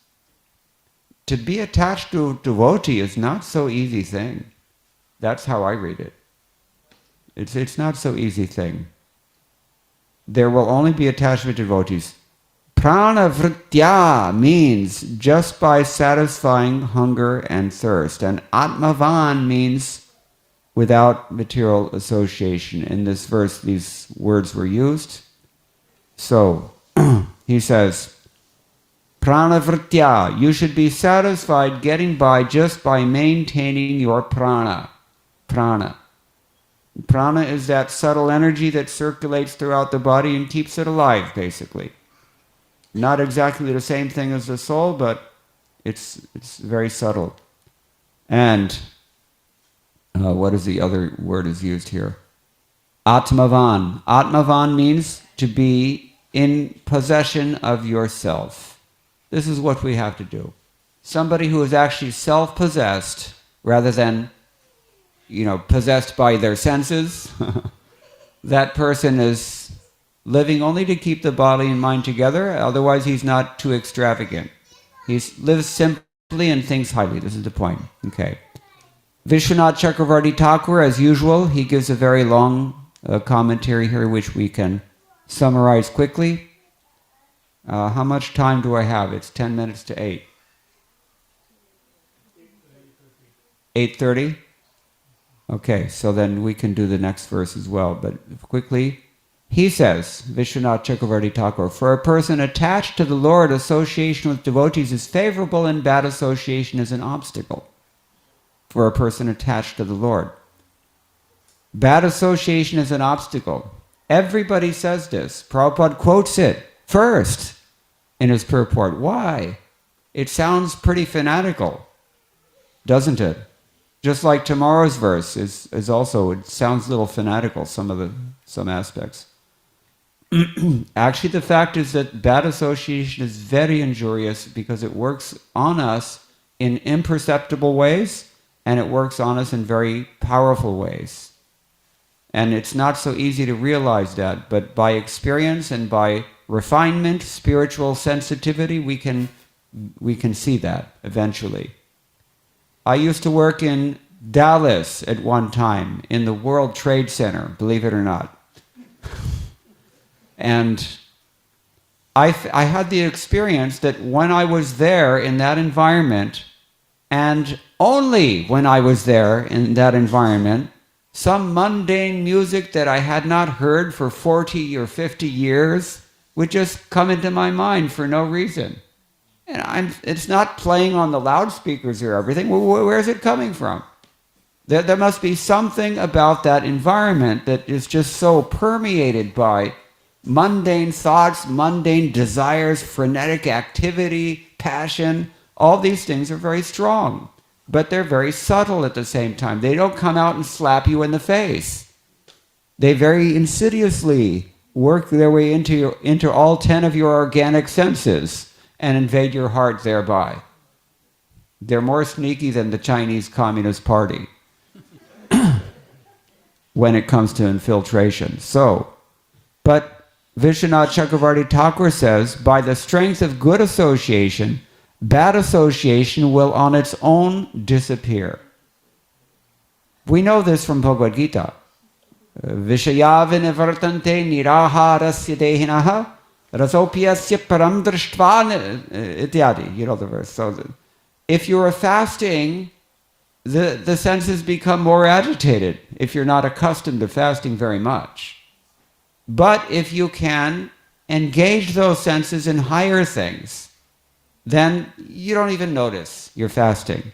To be attached to a devotee is not so easy thing. That's how I read it. It's not so easy thing. There will only be attachment to devotees. Prana vritya means just by satisfying hunger and thirst. And atmavan means without material association. In this verse, these words were used. So, he says, prana vritya, you should be satisfied getting by just by maintaining your prana. Prana. Prana is that subtle energy that circulates throughout the body and keeps it alive, basically. Not exactly the same thing as the soul, but it's very subtle. And what is the other word is used here? Atmavan. Atmavan means to be in possession of yourself. This is what we have to do. Somebody who is actually self-possessed rather than possessed by their senses, that person is living only to keep the body and mind together, otherwise he's not too extravagant. He lives simply and thinks highly. This is the point. Okay. Vishwanath Chakravarti Thakur, as usual, he gives a very long commentary here which we can summarize quickly. How much time do I have? It's 10 minutes to 8. 8:30? Okay, so then we can do the next verse as well, but quickly. He says, Vishwanath Chakravarti Thakur, for a person attached to the Lord, association with devotees is favorable and bad association is an obstacle. For a person attached to the Lord. Bad association is an obstacle. Everybody says this. Prabhupada quotes it first in his purport. Why? It sounds pretty fanatical, doesn't it? Just like tomorrow's verse is also, it sounds a little fanatical, some aspects. Actually, the fact is that bad association is very injurious because it works on us in imperceptible ways and it works on us in very powerful ways. And it's not so easy to realize that, but by experience and by refinement, spiritual sensitivity, we can see that eventually. I used to work in Dallas at one time, in the World Trade Center, believe it or not. And I had the experience that when I was there in that environment, and only when I was there in that environment, some mundane music that I had not heard for 40 or 50 years would just come into my mind for no reason. And it's not playing on the loudspeakers or everything. Where's it coming from? There must be something about that environment that is just so permeated by mundane thoughts, mundane desires, frenetic activity, passion. All these things are very strong, but they're very subtle at the same time. They don't come out and slap you in the face. They very insidiously work their way into all 10 of your organic senses and invade your heart thereby. They're more sneaky than the Chinese Communist Party when it comes to infiltration. But Vishwanath Chakravarti Thakur says, by the strength of good association, bad association will on its own disappear. We know this from Bhagavad Gita. Vishaya vinivartante niraharasya dehinaha rasopyasya param drishtva ityadi. You know the verse. So if you are fasting, the senses become more agitated if you're not accustomed to fasting very much. But if you can engage those senses in higher things, then you don't even notice you're fasting.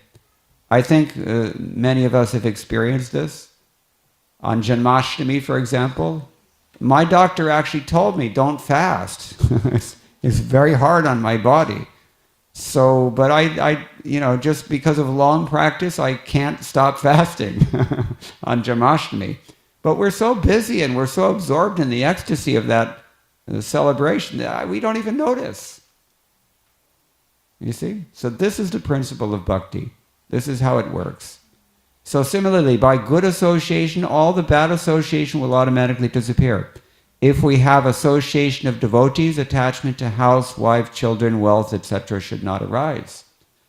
I think many of us have experienced this. On Janmashtami, for example, my doctor actually told me, don't fast. It's very hard on my body. So, but I, just because of long practice, I can't stop fasting on Janmashtami. But we're so busy and we're so absorbed in the ecstasy of that celebration that we don't even notice. You see? So this is the principle of bhakti. This is how it works. So similarly, by good association, all the bad association will automatically disappear. If we have association of devotees, attachment to house, wife, children, wealth, etc. should not arise.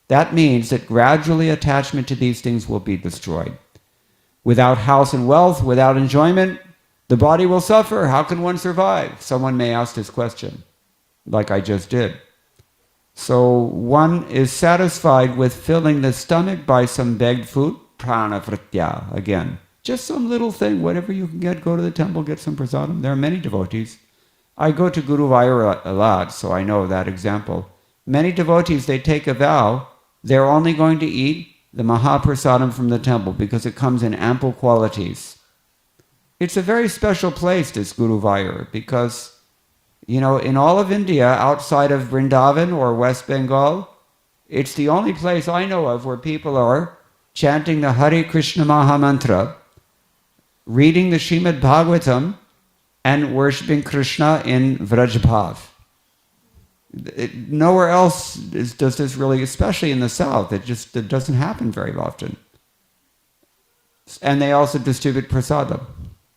That means that gradually attachment to these things will be destroyed. Without house and wealth, without enjoyment, the body will suffer. How can one survive? Someone may ask this question, like I just did. So one is satisfied with filling the stomach by some begged food, prana vritya, again. Just some little thing, whatever you can get, go to the temple, get some prasadam. There are many devotees. I go to Guruvayur a lot, so I know that example. Many devotees, they take a vow, they're only going to eat the Mahaprasadam from the temple because it comes in ample qualities. It's a very special place, this Guruvayur, because, in all of India, outside of Vrindavan or West Bengal, it's the only place I know of where people are chanting the Hare Krishna Maha Mantra, reading the Srimad Bhagavatam, and worshipping Krishna in Vrajbhav. Nowhere else does this really, especially in the south, it doesn't happen very often. And they also distribute prasadam.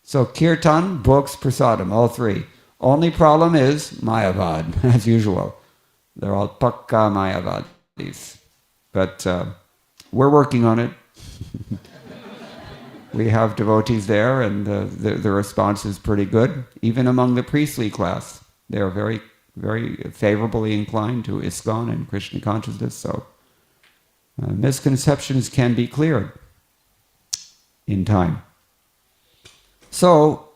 So kirtan, books, prasadam, all three. Only problem is Mayavad, as usual. They're all pakka Mayavadis. But we're working on it. We have devotees there, and the response is pretty good. Even among the priestly class, they are very, very favorably inclined to ISKCON and Krishna consciousness. So misconceptions can be cleared in time. So,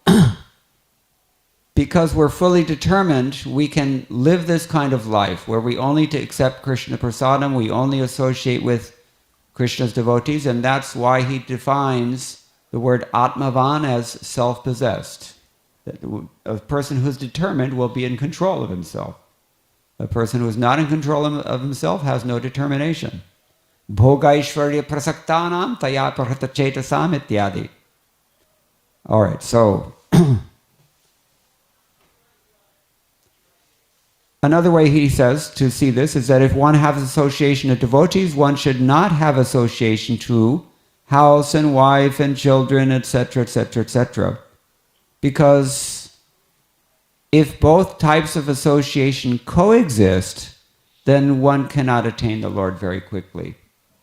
because we're fully determined, we can live this kind of life where we only to accept Krishna prasadam, we only associate with Krishna's devotees, and that's why he defines the word Atmavan as self-possessed. A person who's determined will be in control of himself. A person who is not in control of himself has no determination. Bhogaishvarya prasaktanam taya parhata chetasam ityadi. All right, so another way he says to see this is that if one has association of devotees, one should not have association to house and wife and children, etc., etc., etc. Because if both types of association coexist, then one cannot attain the Lord very quickly.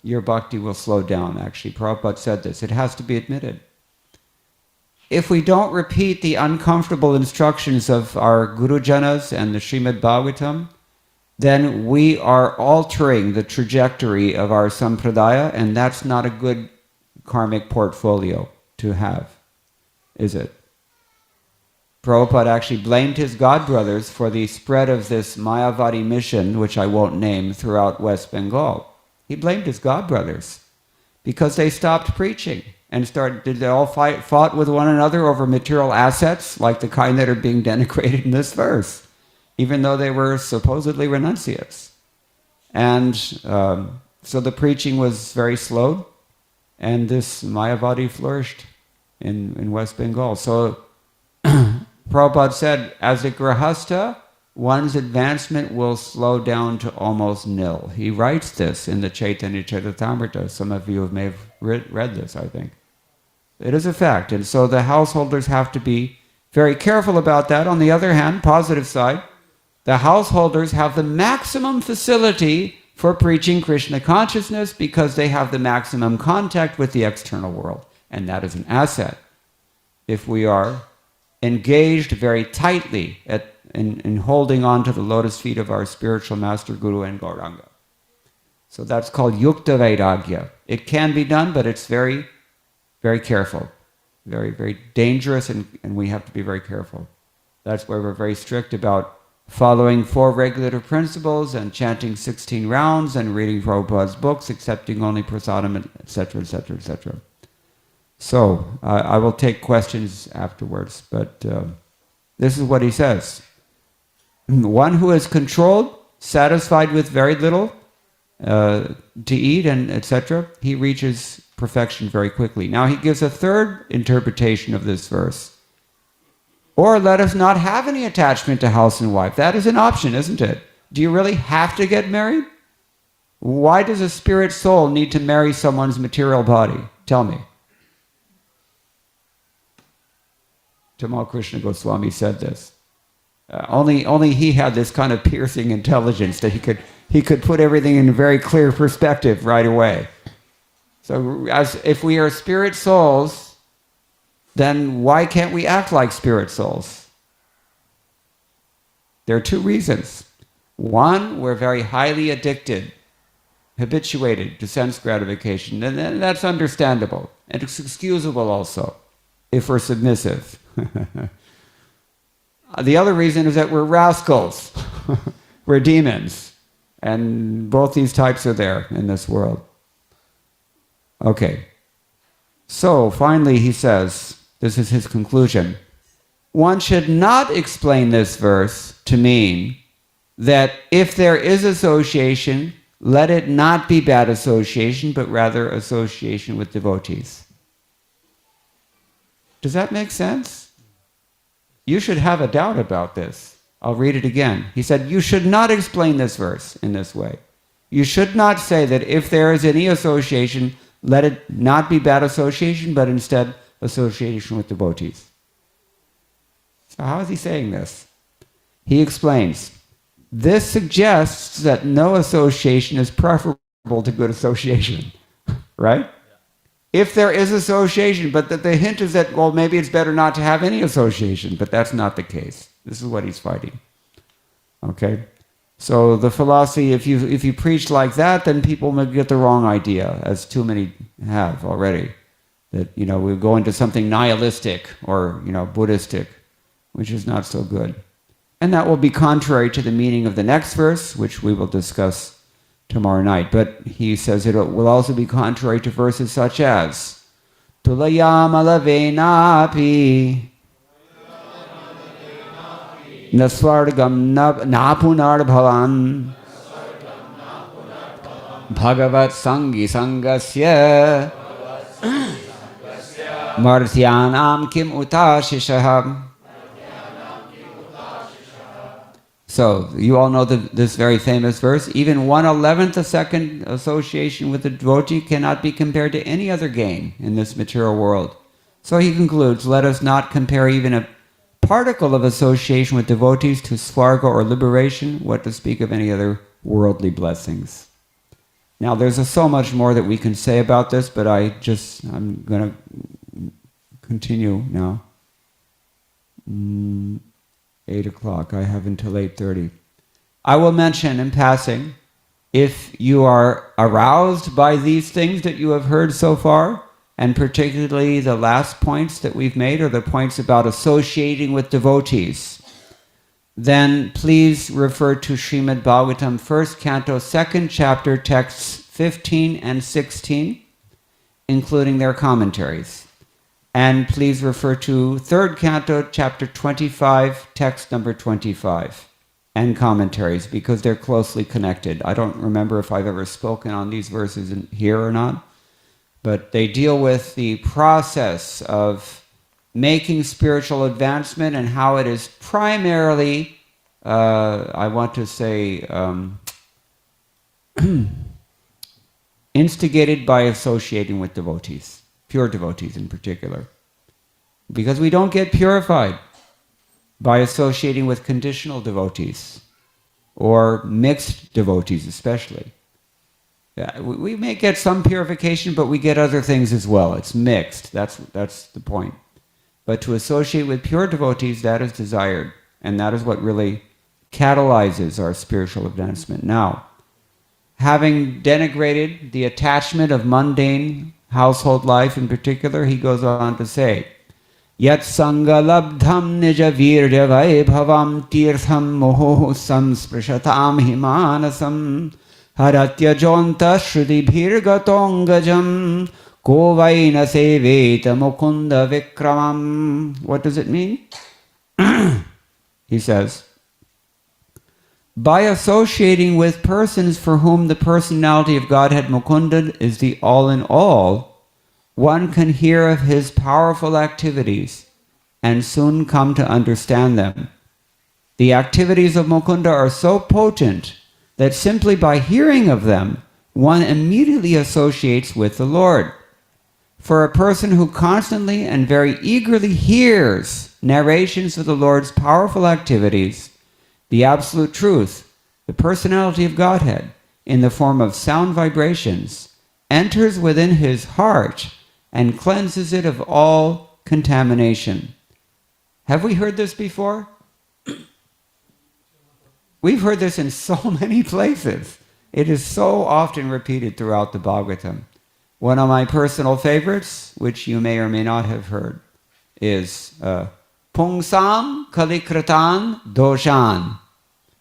Your bhakti will slow down, actually. Prabhupada said this. It has to be admitted. If we don't repeat the uncomfortable instructions of our Guru Janas and the Srimad Bhagavatam, then we are altering the trajectory of our sampradaya, and that's not a good karmic portfolio to have, is it? Prabhupada actually blamed his godbrothers for the spread of this Mayavadi mission, which I won't name, throughout West Bengal. He blamed his godbrothers because they stopped preaching and they all fought with one another over material assets like the kind that are being denigrated in this verse, even though they were supposedly renunciates. And so the preaching was very slow, and this Mayavadi flourished in West Bengal. So Prabhupada said, as a grahastha, one's advancement will slow down to almost nil. He writes this in the Chaitanya Charitamrita. Some of you may have read this, I think. It is a fact, and so the householders have to be very careful about that. On the other hand, positive side, the householders have the maximum facility for preaching Krishna consciousness because they have the maximum contact with the external world, and that is an asset. If we are engaged very tightly in holding on to the lotus feet of our spiritual master, Guru and Gauranga. So that's called Yukta Vairagya. It can be done, but it's very, very careful. Very, very dangerous, and we have to be very careful. That's why we're very strict about following 4 regulative principles and chanting 16 rounds and reading Prabhupada's books, accepting only prasadam, etc., etc., etc. So, I will take questions afterwards, but this is what he says. One who is controlled, satisfied with very little to eat, and etc., he reaches perfection very quickly. Now he gives a third interpretation of this verse. Or let us not have any attachment to house and wife. That is an option, isn't it? Do you really have to get married? Why does a spirit soul need to marry someone's material body? Tell me. Tamal Krishna Goswami said this. Only he had this kind of piercing intelligence that he could put everything in a very clear perspective right away. So if we are spirit souls, then why can't we act like spirit souls? There are 2 reasons. One, we're very highly addicted, habituated to sense gratification, and that's understandable, and it's excusable also, if we're submissive. The other reason is that we're rascals. We're demons. And both these types are there in this world. Okay. So, finally he says, this is his conclusion, one should not explain this verse to mean that if there is association, let it not be bad association, but rather association with devotees. Does that make sense? You should have a doubt about this. I'll read it again. He said, you should not explain this verse in this way. You should not say that if there is any association, let it not be bad association, but instead association with devotees. So how is he saying this? He explains, this suggests that no association is preferable to good association, right? If there is association, but the hint is that, well, maybe it's better not to have any association, but that's not the case. This is what he's fighting. Okay? So the philosophy, if you preach like that, then people may get the wrong idea, as too many have already. That, we go into something nihilistic or, Buddhistic, which is not so good. And that will be contrary to the meaning of the next verse, which we will discuss tomorrow night. But he says it will also be contrary to verses such as Tulayamalavenapi Naswargam Napunarbhavan Bhagavat Sangi Sangasya Marthyanam Kim Utashishaham. So, you all know this very famous verse. Even 1/11 a second association with the devotee cannot be compared to any other gain in this material world. So he concludes, let us not compare even a particle of association with devotees to svarga or liberation, what to speak of any other worldly blessings. Now, there's so much more that we can say about this, but I'm going to continue now. 8 o'clock, I have until 8:30. I will mention in passing, if you are aroused by these things that you have heard so far, and particularly the last points that we've made, or the points about associating with devotees, then please refer to Srimad Bhagavatam, 1st Canto, 2nd Chapter, texts 15 and 16, including their commentaries. And please refer to 3rd Canto, Chapter 25, text number 25, and commentaries, because they're closely connected. I don't remember if I've ever spoken on these verses here or not, but they deal with the process of making spiritual advancement and how it is primarily, I want to say, instigated by associating with devotees, pure devotees in particular. Because we don't get purified by associating with conditional devotees, or mixed devotees especially. Yeah, we may get some purification, but we get other things as well. It's mixed. That's the point. But to associate with pure devotees, that is desired. And that is what really catalyzes our spiritual advancement. Now, having denigrated the attachment of mundane household life in particular, he goes on to say, Yat sangalabdham nija virya vaibhavam tirtham moho samsprashatam himanasam haratya jonta shruti kovaina seveta mukunda vikramam. What does it mean? He says, by associating with persons for whom the personality of Godhead Mukunda is the all-in-all, one can hear of his powerful activities and soon come to understand them. The activities of Mukunda are so potent that simply by hearing of them, one immediately associates with the Lord. For a person who constantly and very eagerly hears narrations of the Lord's powerful activities, the absolute truth, the personality of Godhead, in the form of sound vibrations, enters within his heart and cleanses it of all contamination. Have we heard this before? We've heard this in so many places. It is so often repeated throughout the Bhagavatam. One of my personal favorites, which you may or may not have heard, is Pungsam Kalikratan Doshan.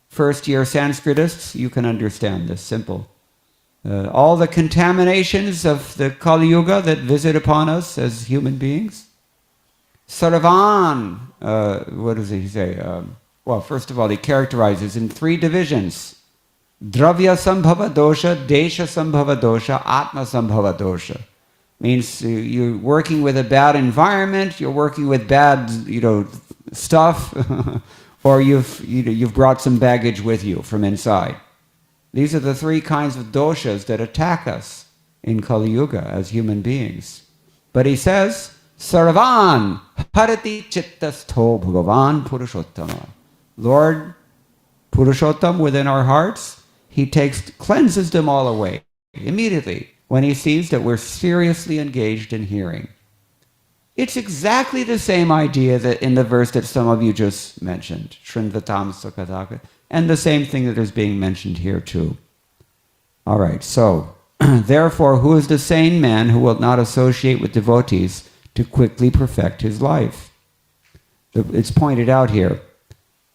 First year Sanskritists, you can understand this, simple. All the contaminations of the Kali Yuga that visit upon us as human beings. Sarvan, what does he say? Well, first of all, he characterizes in 3 divisions. Dravya Sambhava Dosha, Desha Sambhava Dosha, Atma Sambhava Dosha. Means you're working with a bad environment, you're working with bad, stuff, or you've brought some baggage with you from inside. These are the 3 kinds of doshas that attack us in Kali Yuga as human beings. But he says, Sarvan Harati Chittastho Bhagavan Purushottama. Lord Purushottam within our hearts, he cleanses them all away immediately when he sees that we're seriously engaged in hearing. It's exactly the same idea that in the verse that some of you just mentioned, Shrinvatam Sukhataka, and the same thing that is being mentioned here too. All right, so, therefore, who is the sane man who will not associate with devotees to quickly perfect his life? It's pointed out here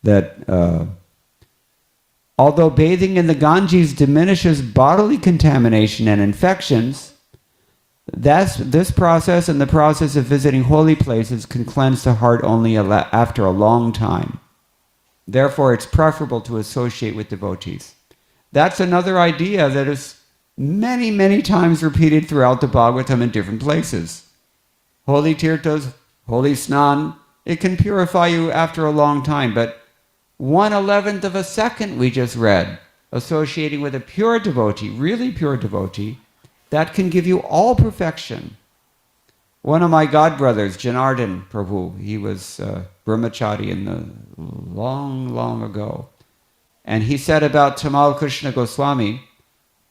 that although bathing in the Ganges diminishes bodily contamination and infections, this process and the process of visiting holy places can cleanse the heart only after a long time. Therefore, it's preferable to associate with devotees. That's another idea that is many, many times repeated throughout the Bhagavatam in different places. Holy tirthas, holy snan, it can purify you after a long time, but 1/11 of a second we just read, associating with a pure devotee, really pure devotee, that can give you all perfection. One of my godbrothers, Janardhan Prabhu, he was brahmachari in the long, long ago. And he said about Tamal Krishna Goswami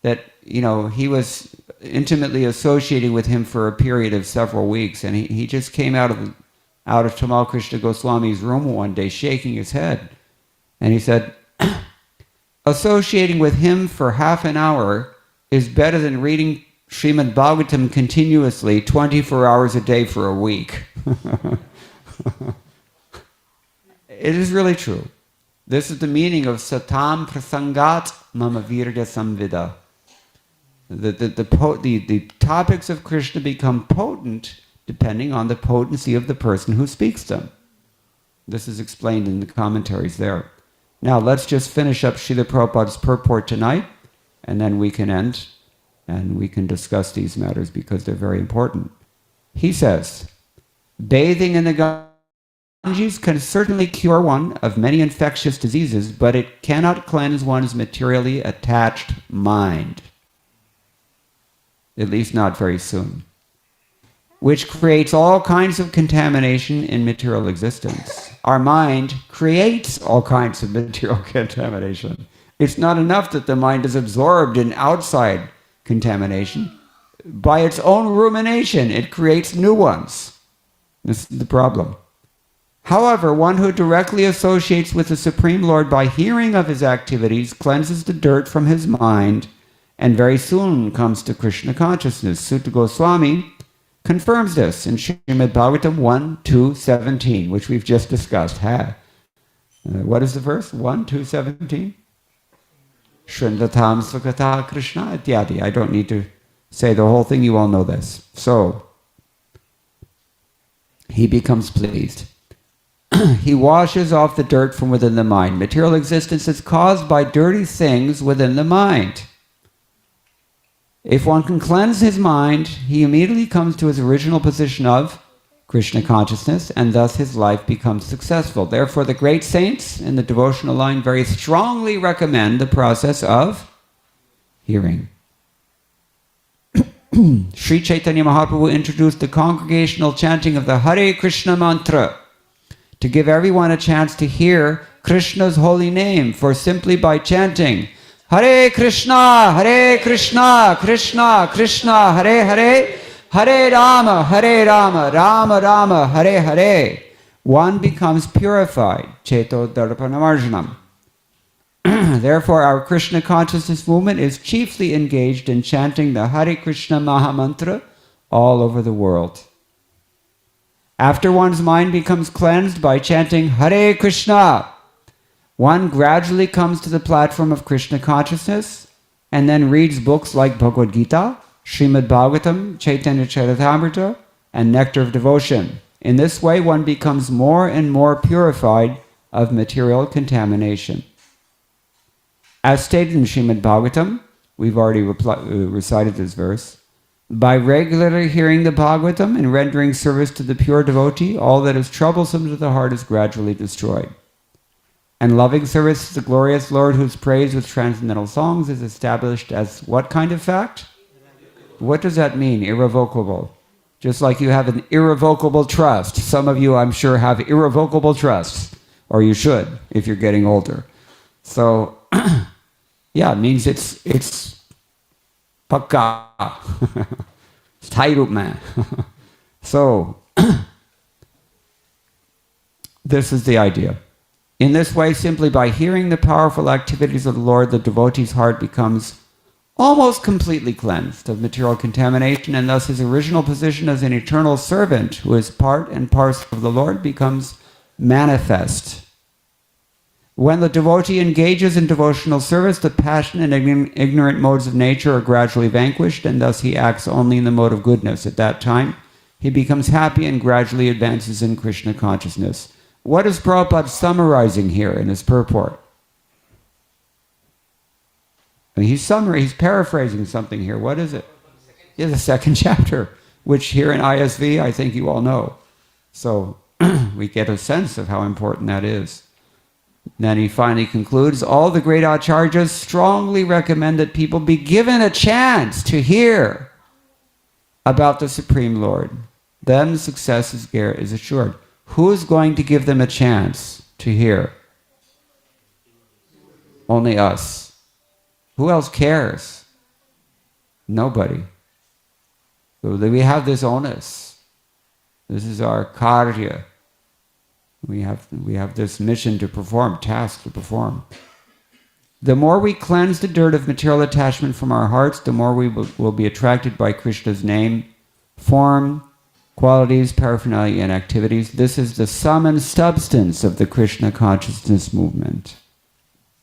that, he was intimately associating with him for a period of several weeks. And he just came out of Tamal Krishna Goswami's room one day shaking his head. And he said, associating with him for half an hour is better than reading Srimad Bhagavatam continuously 24 hours a day for a week. It is really true. This is the meaning of satam prasangat mama virya samvida. The topics of Krishna become potent depending on the potency of the person who speaks them. This is explained in the commentaries there. Now let's just finish up Srila Prabhupada's purport tonight, and then we can end, and we can discuss these matters because they're very important. He says, bathing in the Ganges can certainly cure one of many infectious diseases, but it cannot cleanse one's materially attached mind. At least not very soon. Which creates all kinds of contamination in material existence. Our mind creates all kinds of material contamination. It's not enough that the mind is absorbed in outside contamination. By its own rumination, it creates new ones. This is the problem. However, one who directly associates with the Supreme Lord by hearing of his activities cleanses the dirt from his mind and very soon comes to Krishna consciousness. Sutta Goswami confirms this in Srimad Bhagavatam 1:2:17, which we've just discussed. What is the verse? 1:2:17? Shrindatam Sukata Krishna Ityadi. I don't need to say the whole thing, you all know this. So, he becomes pleased. He washes off the dirt from within the mind. Material existence is caused by dirty things within the mind. If one can cleanse his mind, he immediately comes to his original position of Krishna consciousness, and thus his life becomes successful. Therefore, the great saints in the devotional line very strongly recommend the process of hearing. Sri Chaitanya Mahaprabhu introduced the congregational chanting of the Hare Krishna mantra to give everyone a chance to hear Krishna's holy name, for simply by chanting Hare Krishna, Krishna Krishna, Hare Hare, Hare Rama, Rama Rama, Hare Hare, one becomes purified. Cheto Darpanamarjanam. Therefore, our Krishna consciousness movement is chiefly engaged in chanting the Hare Krishna Mahamantra all over the world. After one's mind becomes cleansed by chanting Hare Krishna, one gradually comes to the platform of Krishna consciousness and then reads books like Bhagavad Gita, Srimad Bhagavatam, Chaitanya Charitamrita, and Nectar of Devotion. In this way, one becomes more and more purified of material contamination. As stated in Srimad Bhagavatam, we've already recited this verse, by regularly hearing the Bhagavatam and rendering service to the pure devotee, all that is troublesome to the heart is gradually destroyed. And loving service to the glorious Lord, whose praise with transcendental songs is established as what kind of fact? What does that mean, irrevocable? Just like you have an irrevocable trust. Some of you, I'm sure, have irrevocable trusts, or you should, if you're getting older. So, yeah, it means it's pakka. Thai root man. So, this is the idea. In this way, simply by hearing the powerful activities of the Lord, the devotee's heart becomes almost completely cleansed of material contamination, and thus his original position as an eternal servant who is part and parcel of the Lord becomes manifest. When the devotee engages in devotional service, the passionate and ignorant modes of nature are gradually vanquished, and thus he acts only in the mode of goodness. At that time, he becomes happy and gradually advances in Krishna consciousness. What is Prabhupada summarizing here in his purport? I mean, he's paraphrasing something here. What is it? Yeah, the second chapter, which here in ISV, I think you all know. So we get a sense of how important that is. Then he finally concludes, all the great acharyas strongly recommend that people be given a chance to hear about the Supreme Lord. Then success is assured. Who is going to give them a chance to hear? Only us. Who else cares? Nobody. So we have this onus. This is our karya. We have this mission to perform, task to perform. The more we cleanse the dirt of material attachment from our hearts, the more we will be attracted by Krishna's name, form, qualities, paraphernalia, and activities. This is the sum and substance of the Krishna consciousness movement.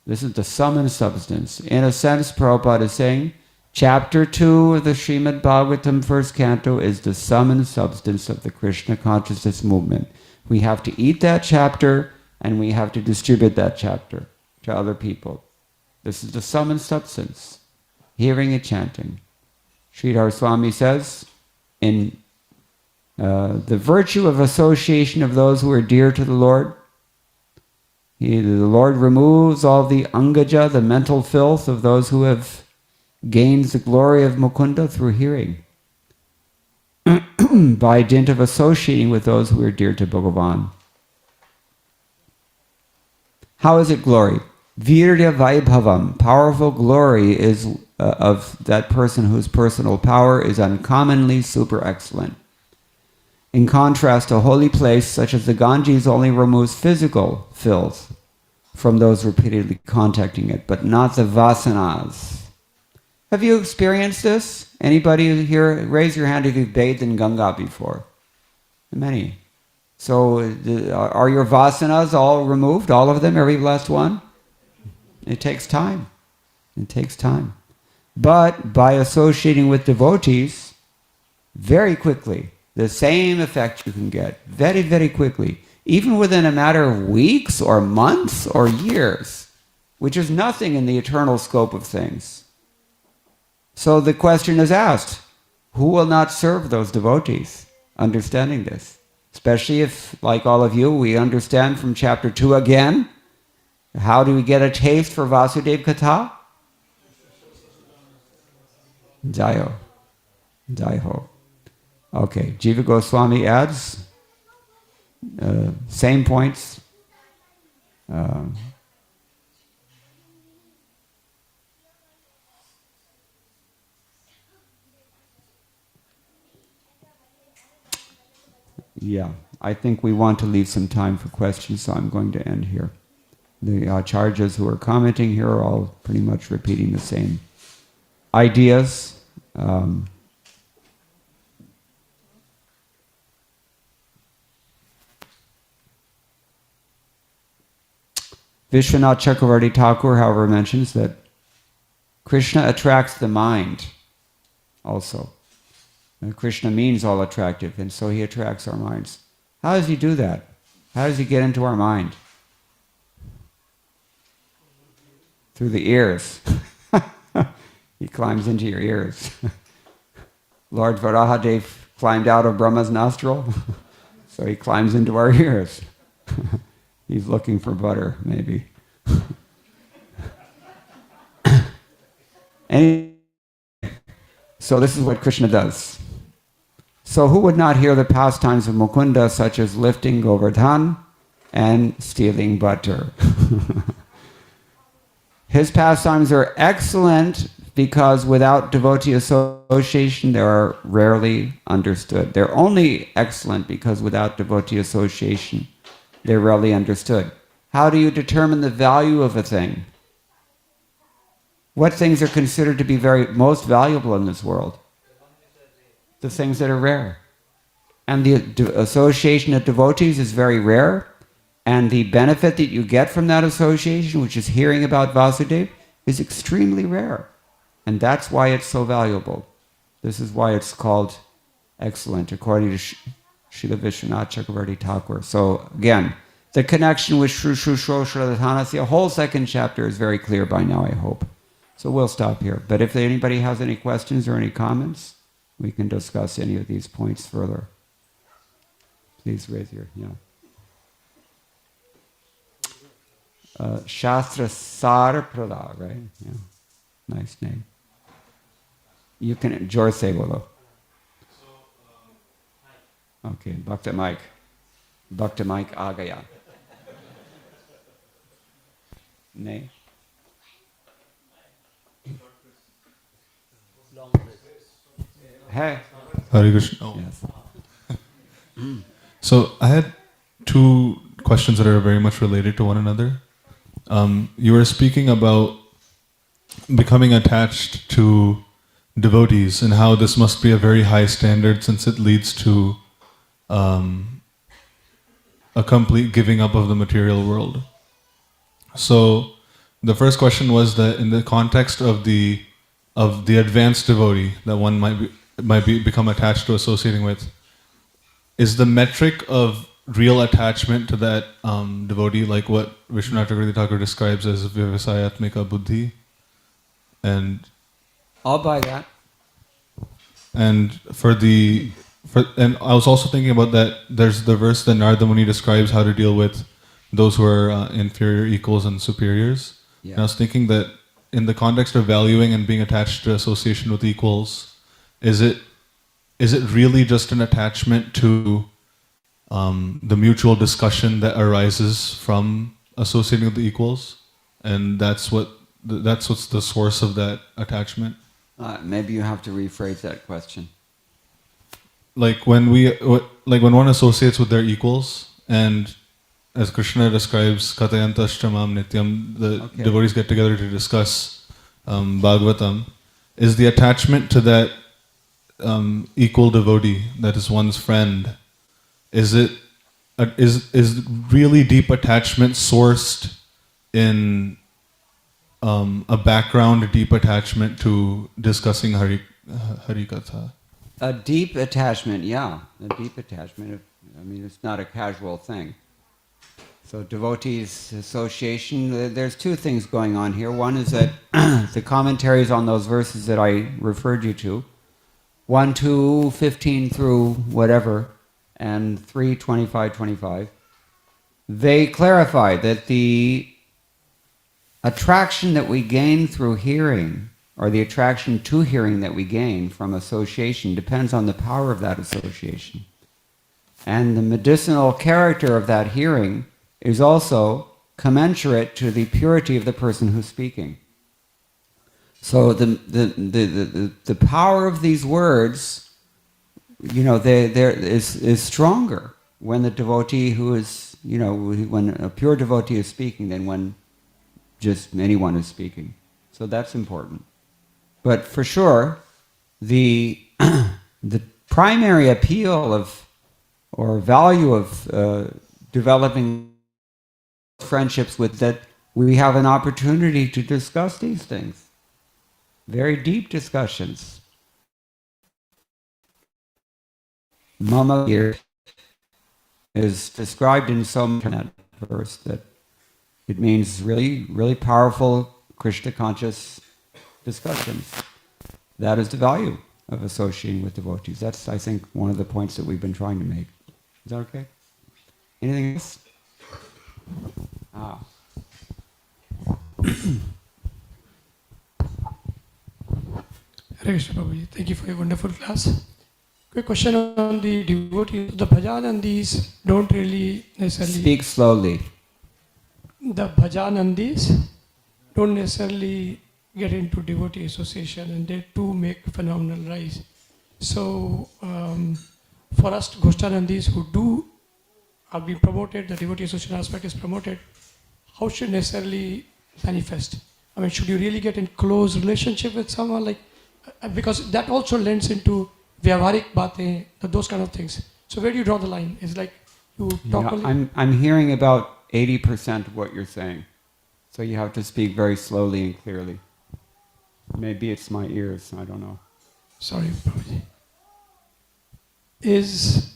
This is the sum and substance. In a sense, Prabhupada is saying, Chapter 2 of the Srimad Bhagavatam, first canto, is the sum and substance of the Krishna consciousness movement. We have to eat that chapter, and we have to distribute that chapter to other people. This is the sum and substance. Hearing and chanting. Sridhar Swami says, in the virtue of association of those who are dear to the Lord, the Lord removes all the angaja, the mental filth of those who have gained the glory of Mukunda through hearing, by dint of associating with those who are dear to Bhagavan. How is it glory? Virya Vaibhavam, powerful glory is of that person whose personal power is uncommonly super excellent. In contrast, a holy place such as the Ganges only removes physical filth from those repeatedly contacting it, but not the vasanas. Have you experienced this? Anybody here? Raise your hand if you've bathed in Ganga before. Many. So are your vasanas all removed? All of them? Every last one? It takes time. It takes time. But by associating with devotees, very quickly, the same effect you can get, very, very quickly, even within a matter of weeks or months or years, which is nothing in the eternal scope of things. So the question is asked, who will not serve those devotees? Understanding this. Especially if, like all of you, we understand from chapter 2 again, how do we get a taste for Vasudev Katha? Jayo. Jaiho. Okay, Jiva Goswami adds, same points. Yeah, I think we want to leave some time for questions, so I'm going to end here. The acharyas who are commenting here are all pretty much repeating the same ideas. Vishwanath Chakravarti Thakur, however, mentions that Krishna attracts the mind also. Krishna means all attractive, and so he attracts our minds. How does he do that? How does he get into our mind? Through the ears. He climbs into your ears. Lord Varahadev climbed out of Brahma's nostril, so he climbs into our ears. He's looking for butter, maybe. So this is what Krishna does. So who would not hear the pastimes of Mukunda, such as lifting Govardhan and stealing butter? His pastimes are excellent because without devotee association, they are rarely understood. They're only excellent because without devotee association, they're rarely understood. How do you determine the value of a thing? What things are considered to be most valuable in this world? The things that are rare. And the association of devotees is very rare, and the benefit that you get from that association, which is hearing about Vasudeva, is extremely rare. And that's why it's so valuable. This is why it's called excellent, according to Srila Vishwanath Chakravarti Thakur. So again, the connection with Shru Shru Shro Shraddhanasya, a whole second chapter is very clear by now, I hope. So we'll stop here. But if anybody has any questions or any comments, we can discuss any of these points further. Please raise your, Shastra Sar Prada, right? Yeah. Nice name. You can, Jor se bolo. Okay, Bhakta Mike. Bhakta Mike aa gaya. Nay? Hey. Hare Krishna. Oh. Yes. So I had two questions that are very much related to one another. You were speaking about becoming attached to devotees and how this must be a very high standard since it leads to a complete giving up of the material world. So the first question was that in the context of the advanced devotee that one might become attached to associating with, is the metric of real attachment to that devotee like what Vishwanath Thakur describes as Vyavasayatmika buddhi? And I'll buy that. and and I was also thinking about that there's the verse that Narada Muni describes how to deal with those who are inferior, equals, and superiors. Yeah. And I was thinking that in the context of valuing and being attached to association with equals, is it really just an attachment to the mutual discussion that arises from associating with the equals, and that's what's the source of that attachment? Maybe you have to rephrase that question. Like when one associates with their equals, and as Krishna describes, Kathayantastamam Nityam, the devotees get together to discuss Bhagavatam, is the attachment to that equal devotee that is one's friend, is really deep attachment sourced in a background deep attachment to discussing Hari Katha? A deep attachment, yeah. A deep attachment. I mean, it's not a casual thing. So devotees association, there's two things going on here. One is that the commentaries on those verses that I referred you to, 1, 2, 15 through whatever, and 3, 25, 25, they clarify that the attraction that we gain through hearing, or the attraction to hearing that we gain from association, depends on the power of that association. And the medicinal character of that hearing is also commensurate to the purity of the person who's speaking. So the power of these words, is stronger when the devotee who is, when a pure devotee is speaking than when just anyone is speaking. So that's important. But for sure, the primary appeal of or value of developing friendships with that we have an opportunity to discuss these things. Very deep discussions. Mama here is described in so much in that verse that it means really, really powerful Krishna conscious discussions. That is the value of associating with devotees. That's, I think, one of the points that we've been trying to make. Is that okay? Anything else? Hare Krishna, Prabhuji. Thank you for your wonderful class. Quick question on the devotees. The bhajanandis don't really necessarily... Speak slowly. The bhajanandis don't necessarily get into devotee association, and they too make phenomenal rise. So, for us Ghostanandis who are being promoted, the devotee association aspect is promoted, how should necessarily manifest? I mean, should you really get in close relationship with someone because that also lends into vyavaharik baatein, those kind of things. So where do you draw the line? It's like you talk only... I'm hearing about 80% of what you're saying. So you have to speak very slowly and clearly. Maybe it's my ears, I don't know. Sorry, Prabhuji. Is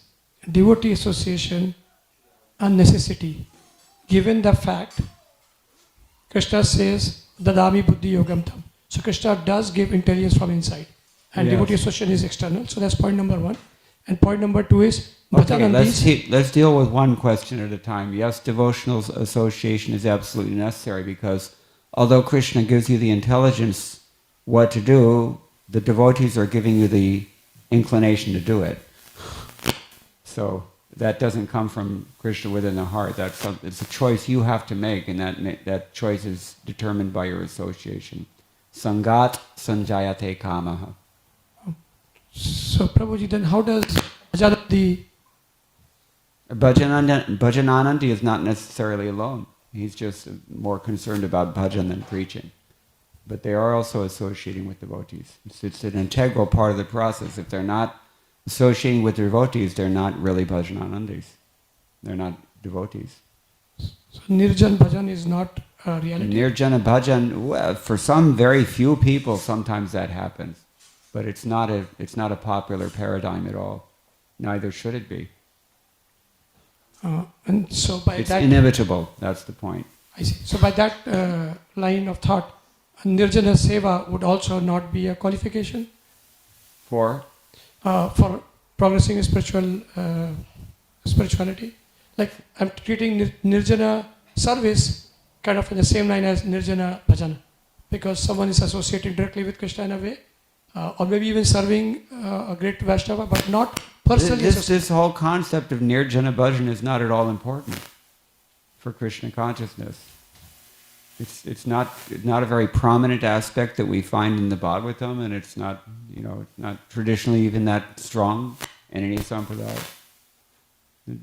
devotee association a necessity, given the fact Krishna says, Dadami Buddhi Yogam Tam. So Krishna does give intelligence from inside. And Yes. devotee association is external. So that's point number one. And point number two is, Okay, let's deal with one question at a time. Yes, devotional association is absolutely necessary because although Krishna gives you the intelligence what to do, the devotees are giving you the inclination to do it. So that doesn't come from Krishna within the heart. It's a choice you have to make, and that choice is determined by your association. Sangat sanjayate kamaha. So Prabhuji, then how does Bhajanandi... Bhajananandi is not necessarily alone. He's just more concerned about bhajan than preaching. but they are also associating with devotees. It's an integral part of the process. If they're not associating with devotees, they're not really bhajananandis. They're not devotees. So Nirjan Bhajan is not a reality? Nirjana bhajan, well, for some very few people, sometimes that happens. But it's not a popular paradigm at all. Neither should it be. And so by It's that... inevitable, that's the point. I see. So by that line of thought, Nirjana Seva would also not be a qualification For? for progressing in spirituality. Like I'm treating Nirjana service kind of in the same line as Nirjana Bhajana, because someone is associating directly with Krishna in a way, or maybe even serving a great Vaishnava, but not personally associated. This whole concept of Nirjana Bhajan is not at all important for Krishna consciousness. It's not a very prominent aspect that we find in the Bhagavatam, and it's not traditionally even that strong in any sampradaya.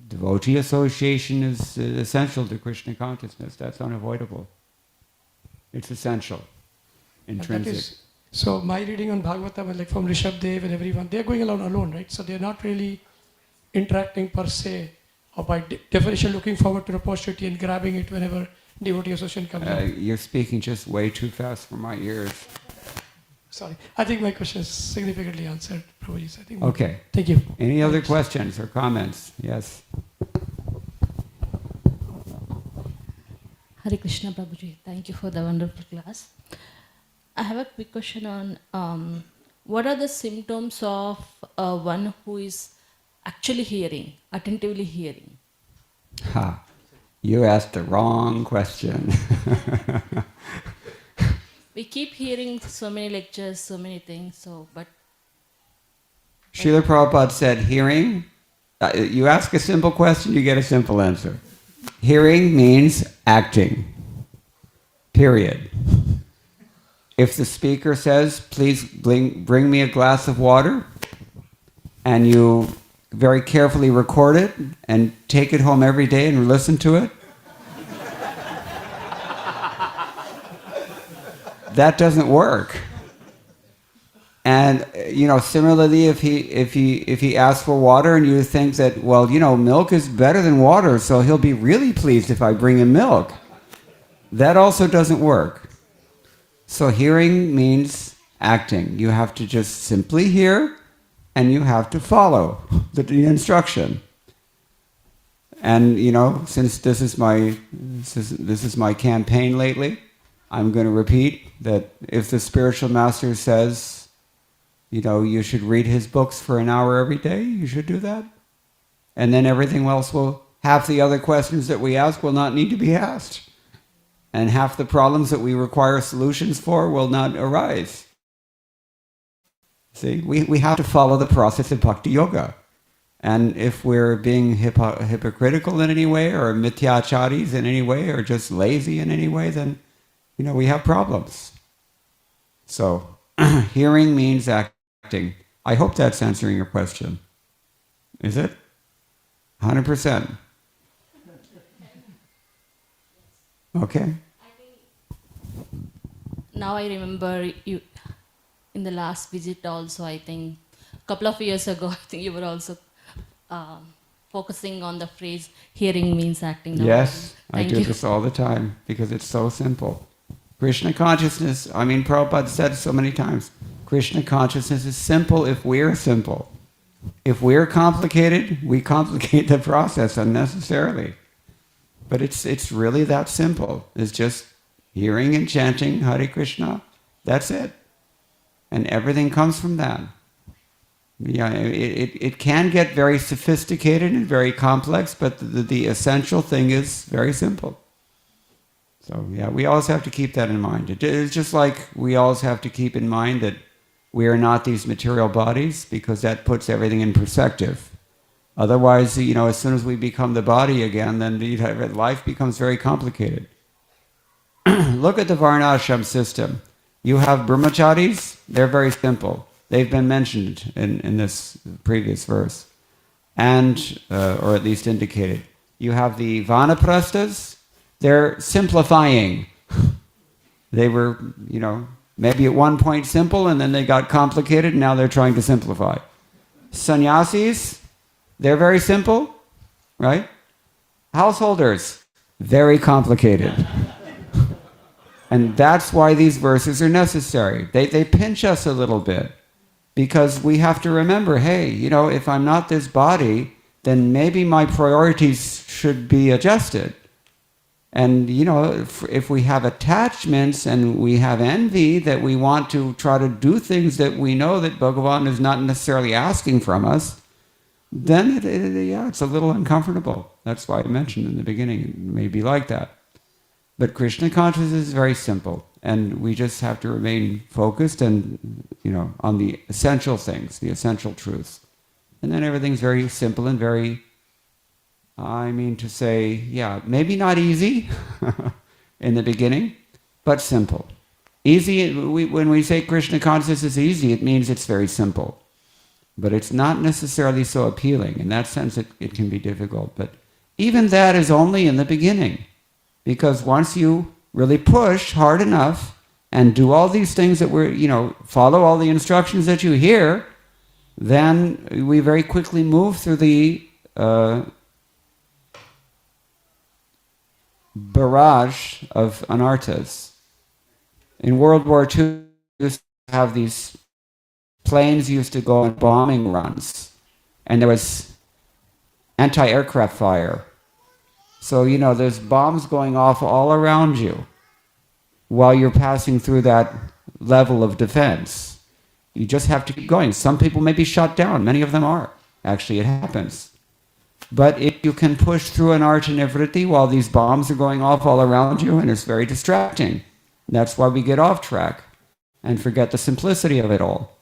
Devotee association is essential to Krishna consciousness. That's unavoidable. It's essential, intrinsic. So my reading on Bhagavatam, like from Rishabh Dev and everyone, they're going alone, right? So they're not really interacting per se, or by definition looking forward to the opportunity and grabbing it whenever devotee association comes up. You're speaking just way too fast for my ears. Sorry. I think my question is significantly answered, Prabhuji. I think. Okay. Thank you. Any other questions or comments? Yes. Hare Krishna, Prabhuji. Thank you for the wonderful class. I have a quick question on what are the symptoms of one who is actually hearing, attentively hearing? Ha. You asked the wrong question. We keep hearing so many lectures, so many things, but... Srila Prabhupada said, hearing, you ask a simple question, you get a simple answer. Hearing means acting. Period. If the speaker says, please bring me a glass of water, and you very carefully record it and take it home every day and listen to it, that doesn't work. And similarly, if he asks for water and you think that, well, milk is better than water, so he'll be really pleased if I bring him milk, that also doesn't work. So hearing means acting. You have to just simply hear, and you have to follow the instruction. And since this is my campaign lately, I'm going to repeat that if the spiritual master says, you should read his books for an hour every day, you should do that. And then everything else half the other questions that we ask will not need to be asked. And half the problems that we require solutions for will not arise. See, we have to follow the process of bhakti yoga. And if we're being hypocritical in any way, or mithyacharis in any way, or just lazy in any way, then we have problems. So, hearing means acting. I hope that's answering your question. Is it? 100%. Okay. Now I remember you, in the last visit also, I think, a couple of years ago, I think you were also focusing on the phrase, hearing means acting. Yes, I Thank do you. this all the time, because it's so simple. Krishna consciousness, Prabhupada said so many times, Krishna consciousness is simple if we're simple. If we're complicated, we complicate the process unnecessarily. But it's really that simple. It's just hearing and chanting Hare Krishna. That's it. And everything comes from that. Yeah, it can get very sophisticated and very complex, but the essential thing is very simple. So yeah, we always have to keep that in mind. It's just like we always have to keep in mind that we are not these material bodies, because that puts everything in perspective. Otherwise, as soon as we become the body again, then life becomes very complicated. Look at the Varnashram system. You have brahmacharis, they're very simple. They've been mentioned in this previous verse, and or at least indicated. You have the vanaprasthas, they're simplifying. They were, maybe at one point simple and then they got complicated and now they're trying to simplify. Sannyasis, they're very simple, right? Householders, very complicated. And that's why these verses are necessary. They pinch us a little bit because we have to remember, hey, if I'm not this body, then maybe my priorities should be adjusted. And, if we have attachments and we have envy that we want to try to do things that we know that Bhagavan is not necessarily asking from us, then it's a little uncomfortable. That's why I mentioned in the beginning, it may be like that. But Krishna consciousness is very simple, and we just have to remain focused and, on the essential things, the essential truths. And then everything's very simple and very, maybe not easy in the beginning, but simple. Easy, when we say Krishna consciousness is easy, it means it's very simple. But it's not necessarily so appealing. In that sense, it can be difficult. But even that is only in the beginning. Because once you really push hard enough and do all these things that follow all the instructions that you hear, then we very quickly move through the barrage of anarthas. In World War II, we used to have these planes used to go on bombing runs, and there was anti-aircraft fire. So, there's bombs going off all around you while you're passing through that level of defense. You just have to keep going. Some people may be shot down. Many of them are. Actually, it happens. But if you can push through an archa nivritti while these bombs are going off all around you, and it's very distracting. That's why we get off track and forget the simplicity of it all.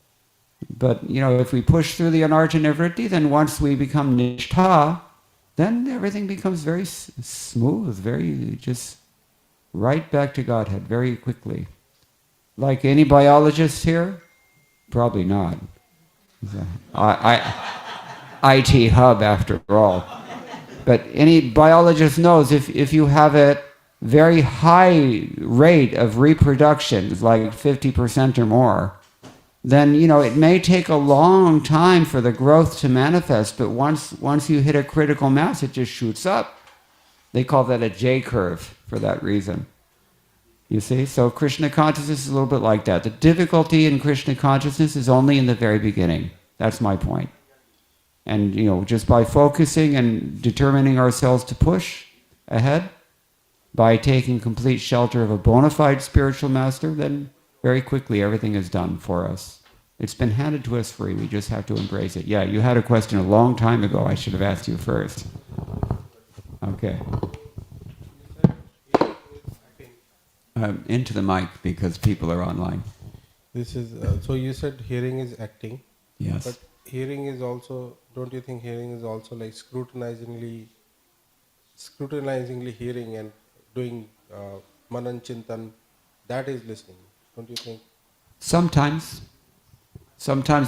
But, if we push through the anarcha nivritti, then once we become nishtha, then everything becomes very smooth, very just right back to Godhead very quickly. Like any biologist here? Probably not. IT hub after all. But any biologist knows if you have a very high rate of reproduction, like 50% or more, then, it may take a long time for the growth to manifest, but once you hit a critical mass, it just shoots up. They call that a J-curve for that reason. You see? So Krishna consciousness is a little bit like that. The difficulty in Krishna consciousness is only in the very beginning. That's my point. And, just by focusing and determining ourselves to push ahead, by taking complete shelter of a bona fide spiritual master, then very quickly everything is done for us. It's been handed to us free. We just have to embrace it. Yeah, you had a question a long time ago. I should have asked you first. Okay. Into the mic because people are online. This is so you said hearing is acting. Yes. But hearing is also, don't you think hearing is also like scrutinizingly hearing and doing manan chintan, that is listening, don't you think? Sometimes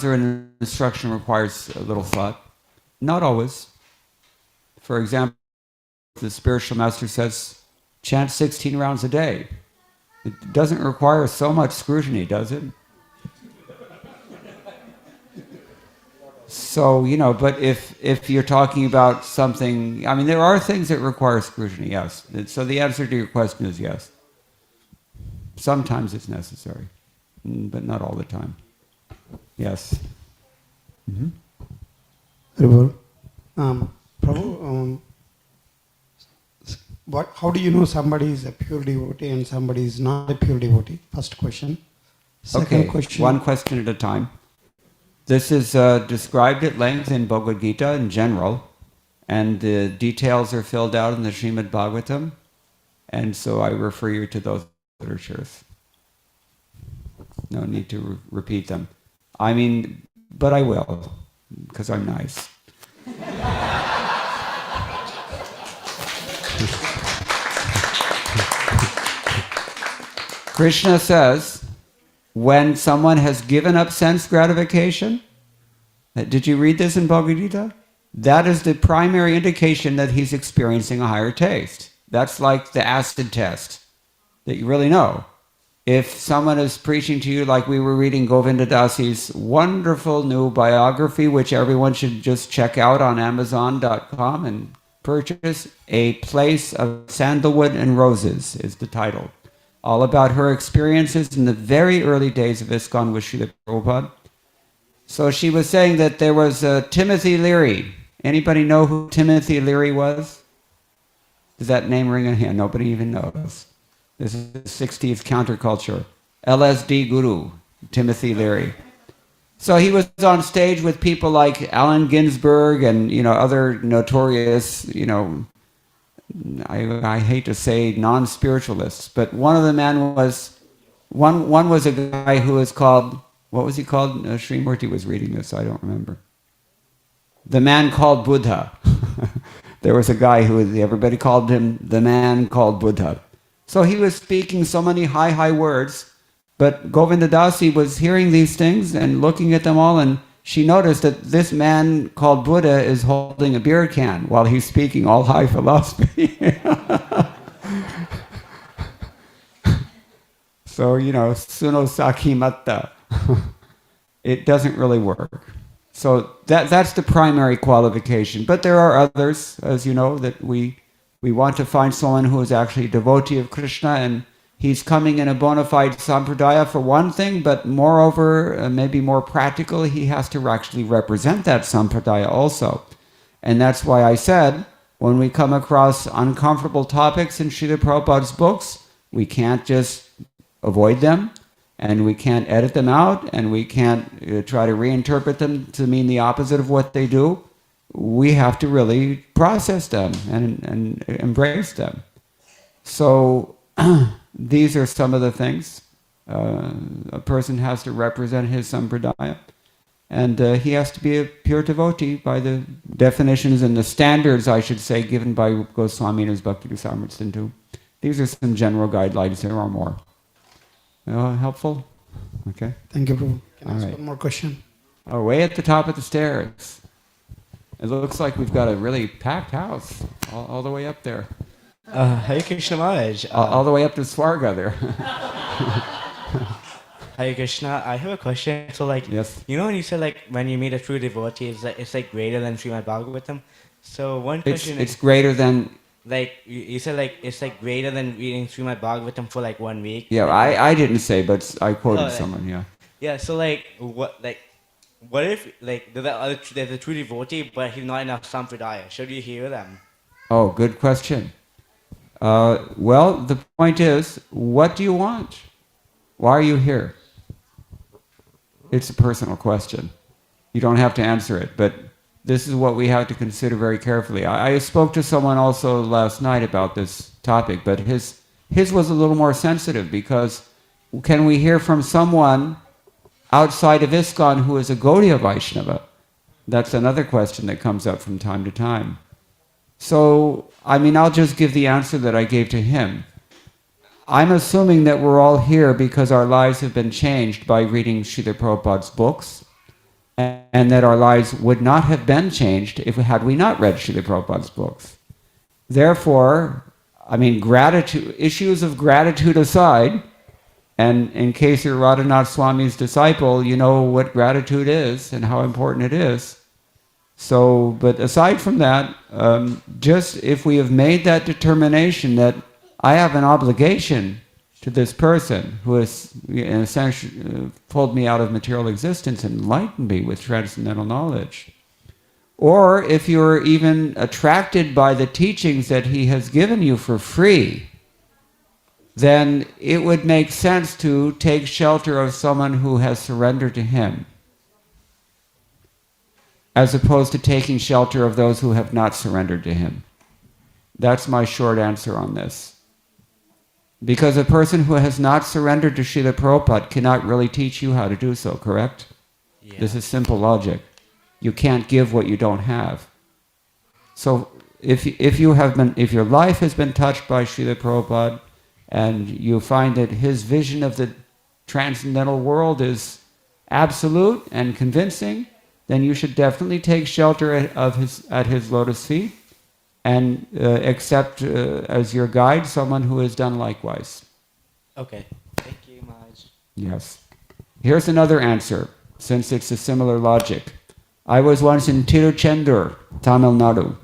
an instruction requires a little thought. Not always. For example, the spiritual master says, chant 16 rounds a day. It doesn't require so much scrutiny, does it? So, but if you're talking about something, there are things that require scrutiny, yes. So the answer to your question is yes. Sometimes it's necessary, but not all the time. Yes. Mm-hmm. Prabhu, how do you know somebody is a pure devotee and somebody is not a pure devotee? First question. Second question. One question at a time. This is described at length in Bhagavad Gita in general, and the details are filled out in the Srimad Bhagavatam, and so I refer you to those literatures. No need to repeat them. But I will, because I'm nice. Krishna says, when someone has given up sense gratification, did you read this in Bhagavad Gita? That is the primary indication that he's experiencing a higher taste. That's like the acid test that you really know. if someone is preaching to you, like we were reading Govinda Dasi's wonderful new biography, which everyone should just check out on Amazon.com and purchase, A Place of Sandalwood and Roses is the title. All about her experiences in the very early days of ISKCON with Srila Prabhupada. So she was saying that there was Timothy Leary. Anybody know who Timothy Leary was? Does that name ring a bell? Nobody even knows. This is the 60s counterculture. LSD guru, Timothy Leary. So he was on stage with people like Allen Ginsberg and other notorious, I hate to say non-spiritualists, but one of the men was one was a guy who was called, what was he called? Srimurti was reading this, I don't remember. The man called Buddha. There was a guy who everybody called him the man called Buddha. So he was speaking so many high words, but Govinda Dasi was hearing these things and looking at them all, and she noticed that this man called Buddha is holding a beer can while he's speaking all high philosophy. So, suno saki matta. It doesn't really work. So that's the primary qualification. But there are others, as you know, that we want to find someone who is actually a devotee of Krishna, and he's coming in a bona fide sampradaya for one thing, but moreover, maybe more practical, he has to actually represent that sampradaya also. And that's why I said, when we come across uncomfortable topics in Srila Prabhupada's books, we can't just avoid them, and we can't edit them out, and we can't try to reinterpret them to mean the opposite of what they do. We have to really process them and embrace them. So these are some of the things. A person has to represent his sampradaya, and he has to be a pure devotee by the definitions and the standards, I should say, given by Goswami and his Bhakti Rasamrita Sindhu. These are some general guidelines. There are more. Helpful? Okay. Thank you, Prabhu. Can I ask All right. one more question? Oh, way at the top of the stairs. It looks like we've got a really packed house all the way up there. Hare Krishna Maharaj. All the way up to Swarga there. Hare Krishna, I have a question. So Yes. when you said when you meet a true devotee, it's greater than Srimad Bhagavatam. So one question It's greater than... you said it's greater than reading Srimad Bhagavatam for 1 week. Yeah, I didn't say, but I quoted someone, yeah. Yeah, so what if there's a true devotee, but he's not in a sampradaya? Should we hear them? Oh, good question. Well, the point is, what do you want? Why are you here? It's a personal question. You don't have to answer it, but this is what we have to consider very carefully. I spoke to someone also last night about this topic, but his was a little more sensitive, because can we hear from someone outside of ISKCON who is a Gaudiya Vaishnava? That's another question that comes up from time to time. So, I'll just give the answer that I gave to him. I'm assuming that we're all here because our lives have been changed by reading Srila Prabhupada's books, and that our lives would not have been changed had we not read Srila Prabhupada's books. Therefore, gratitude, issues of gratitude aside, and in case you're Radhanath Swami's disciple, you know what gratitude is and how important it is. So, but aside from that, just if we have made that determination that I have an obligation to this person who has, in a sense, pulled me out of material existence and enlightened me with transcendental knowledge. Or if you're even attracted by the teachings that he has given you for free, then it would make sense to take shelter of someone who has surrendered to him, as opposed to taking shelter of those who have not surrendered to him. That's my short answer on this. Because a person who has not surrendered to Srila Prabhupada cannot really teach you how to do so, correct? Yeah. This is simple logic. You can't give what you don't have. So if your life has been touched by Srila Prabhupada, and you find that his vision of the transcendental world is absolute and convincing, then you should definitely take shelter at his lotus feet, and accept as your guide someone who has done likewise. Okay, thank you. Yes. Here's another answer, since it's a similar logic. I was once in Tiruchendur, Tamil Nadu.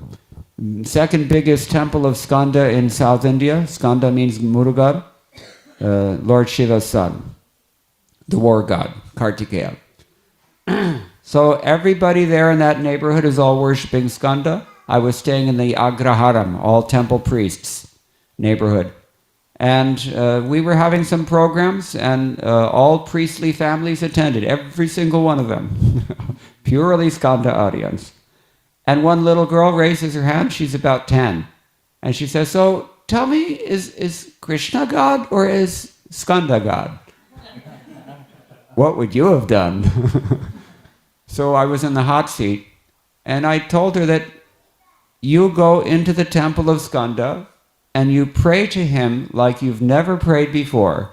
Second biggest temple of Skanda in South India. Skanda means Murugan, Lord Shiva's son, the war god, Kartikeya. So everybody there in that neighborhood is all worshipping Skanda. I was staying in the Agraharam, all temple priests neighborhood. And we were having some programs, and all priestly families attended, every single one of them. Purely Skanda audience. And one little girl raises her hand, she's about 10. And she says, so tell me, is Krishna God or is Skanda God? What would you have done? So I was in the hot seat, and I told her that you go into the temple of Skanda and you pray to him like you've never prayed before,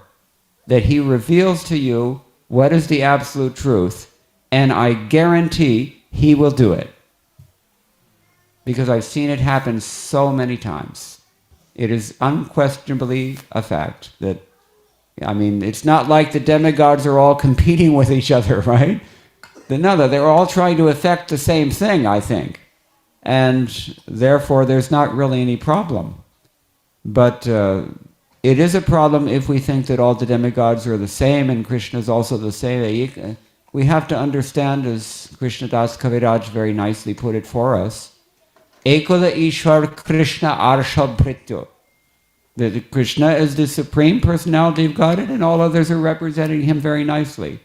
that he reveals to you what is the absolute truth, and I guarantee he will do it. Because I've seen it happen so many times. It is unquestionably a fact that, I mean, it's not like the demigods are all competing with each other, right? No, they're all trying to affect the same thing, I think. And therefore, there's not really any problem. But it is a problem if we think that all the demigods are the same and Krishna is also the same. We have to understand, as Krishna Das Kaviraj very nicely put it for us, Ekala Ishwar Krishna Arsha Bhrityo. That Krishna is the supreme personality of Godhead and all others are representing him very nicely.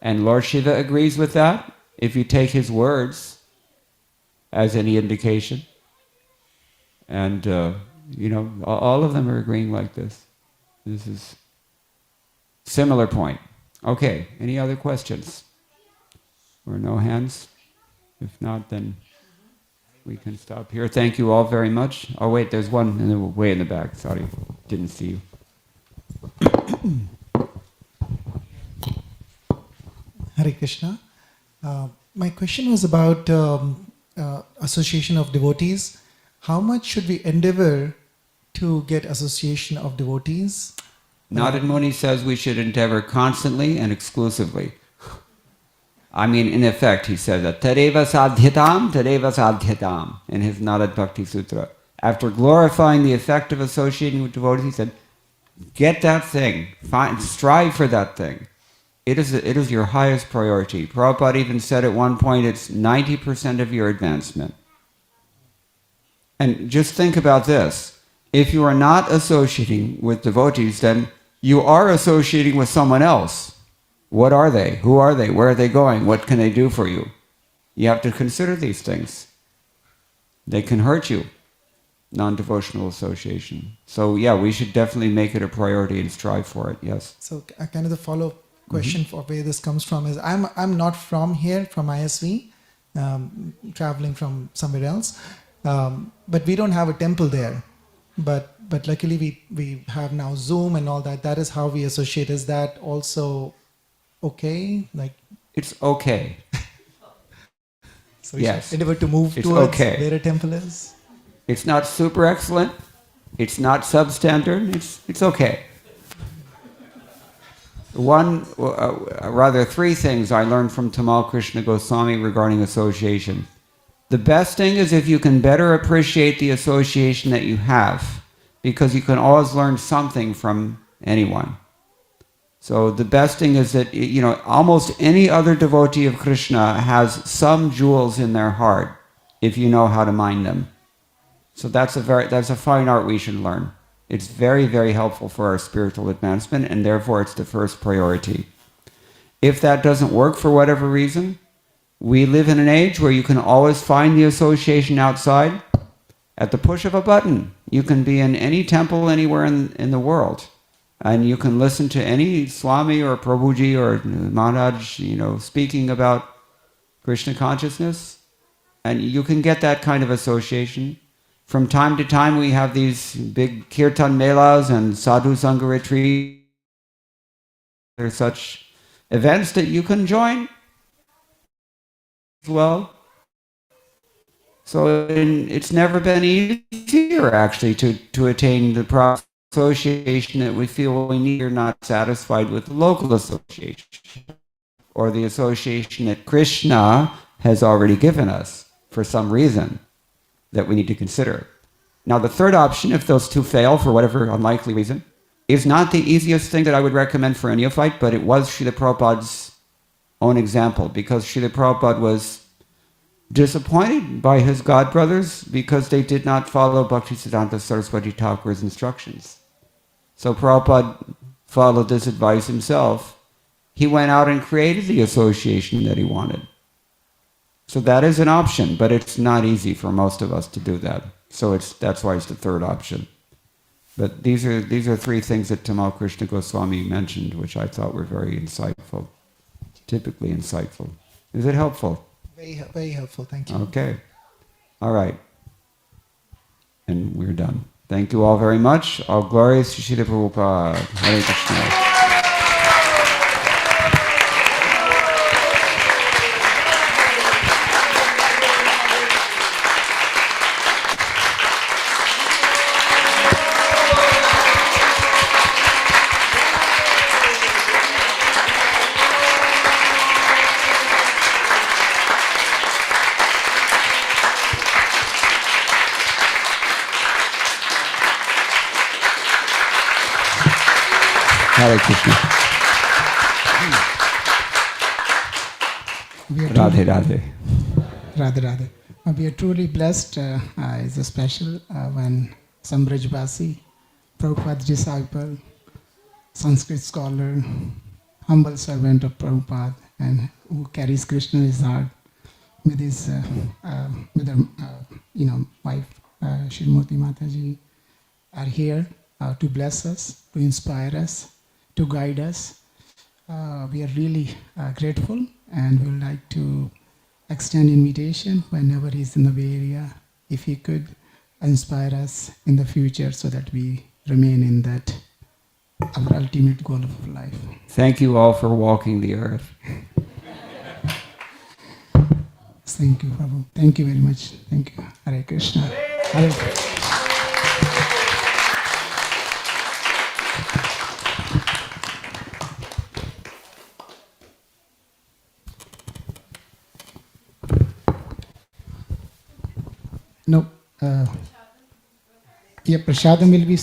And Lord Shiva agrees with that, if you take his words as any indication. And, all of them are agreeing like this. This is similar point. Okay, any other questions? Or no hands? If not, then we can stop here. Thank you all very much. Oh wait, there's one way in the back. Sorry, didn't see you. Hare Krishna. My question was about association of devotees. How much should we endeavor to get association of devotees? Narad Muni says we should endeavor constantly and exclusively. I mean, in effect, he said that Tadeva sadhyatam in his Narad Bhakti Sutra. After glorifying the effect of associating with devotees, he said, get that thing, strive for that thing. It is your highest priority. Prabhupada even said at one point, it's 90% of your advancement. And just think about this. If you are not associating with devotees, then you are associating with someone else. What are they? Who are they? Where are they going? What can they do for you? You have to consider these things. They can hurt you. Non-devotional association. So yeah, we should definitely make it a priority and strive for it, yes. So kind of the follow-up question for where this comes from is, I'm not from here, from ISV, traveling from somewhere else, but we don't have a temple there. But luckily we have now Zoom and all that. That is how we associate. Is that also okay? Like, it's okay. So we yes. should endeavor to move it's towards okay. where a temple is? It's not super excellent. It's not substandard. It's okay. Three things I learned from Tamal Krishna Goswami regarding association. The best thing is if you can better appreciate the association that you have, because you can always learn something from anyone. So the best thing is that, almost any other devotee of Krishna has some jewels in their heart, if you know how to mine them. So that's a fine art we should learn. It's very, very helpful for our spiritual advancement, and therefore it's the first priority. If that doesn't work for whatever reason, we live in an age where you can always find the association outside at the push of a button. You can be in any temple anywhere in the world, and you can listen to any Swami or Prabhuji or Maharaj, speaking about Krishna consciousness, and you can get that kind of association. From time to time, we have these big kirtan melas and sadhu sangha retreats. There are such events that you can join as well. So it's never been easier, actually, to attain the process association that we feel we need are not satisfied with the local association or the association that Krishna has already given us for some reason that we need to consider. Now, the third option, if those two fail for whatever unlikely reason, is not the easiest thing that I would recommend for a neophyte, but it was Srila Prabhupada's own example, because Srila Prabhupada was disappointed by his godbrothers because they did not follow Bhaktisiddhanta Saraswati Thakur's instructions. So Prabhupada followed this advice himself. He went out and created the association that he wanted. So that is an option, but it's not easy for most of us to do that. So that's why it's the third option. But these are three things that Tamal Krishna Goswami mentioned, which I thought were very insightful, typically insightful. Is it helpful? Very helpful. Thank you. Okay. All right. And we're done. Thank you all very much. All glories to Srila Prabhupada. Hare Krishna. Hare Krishna. Radhe Radhe. Radhe Radhe. We are truly blessed. It's a special when some Brajvasi, Prabhupada's disciple, Sanskrit scholar, humble servant of Prabhupada, and who carries Krishna in his heart with his with her wife Shrimati Mataji are here to bless us, to inspire us, to guide us. We are really grateful, and we would like to extend invitation whenever he's in the Bay Area, if he could inspire us in the future so that we remain in that our ultimate goal of life. Thank you all for walking the earth. Thank you, Prabhu. Thank you very much. Thank you. Hare Krishna. Hare Krishna. No. Yeah, Prashadam will be served.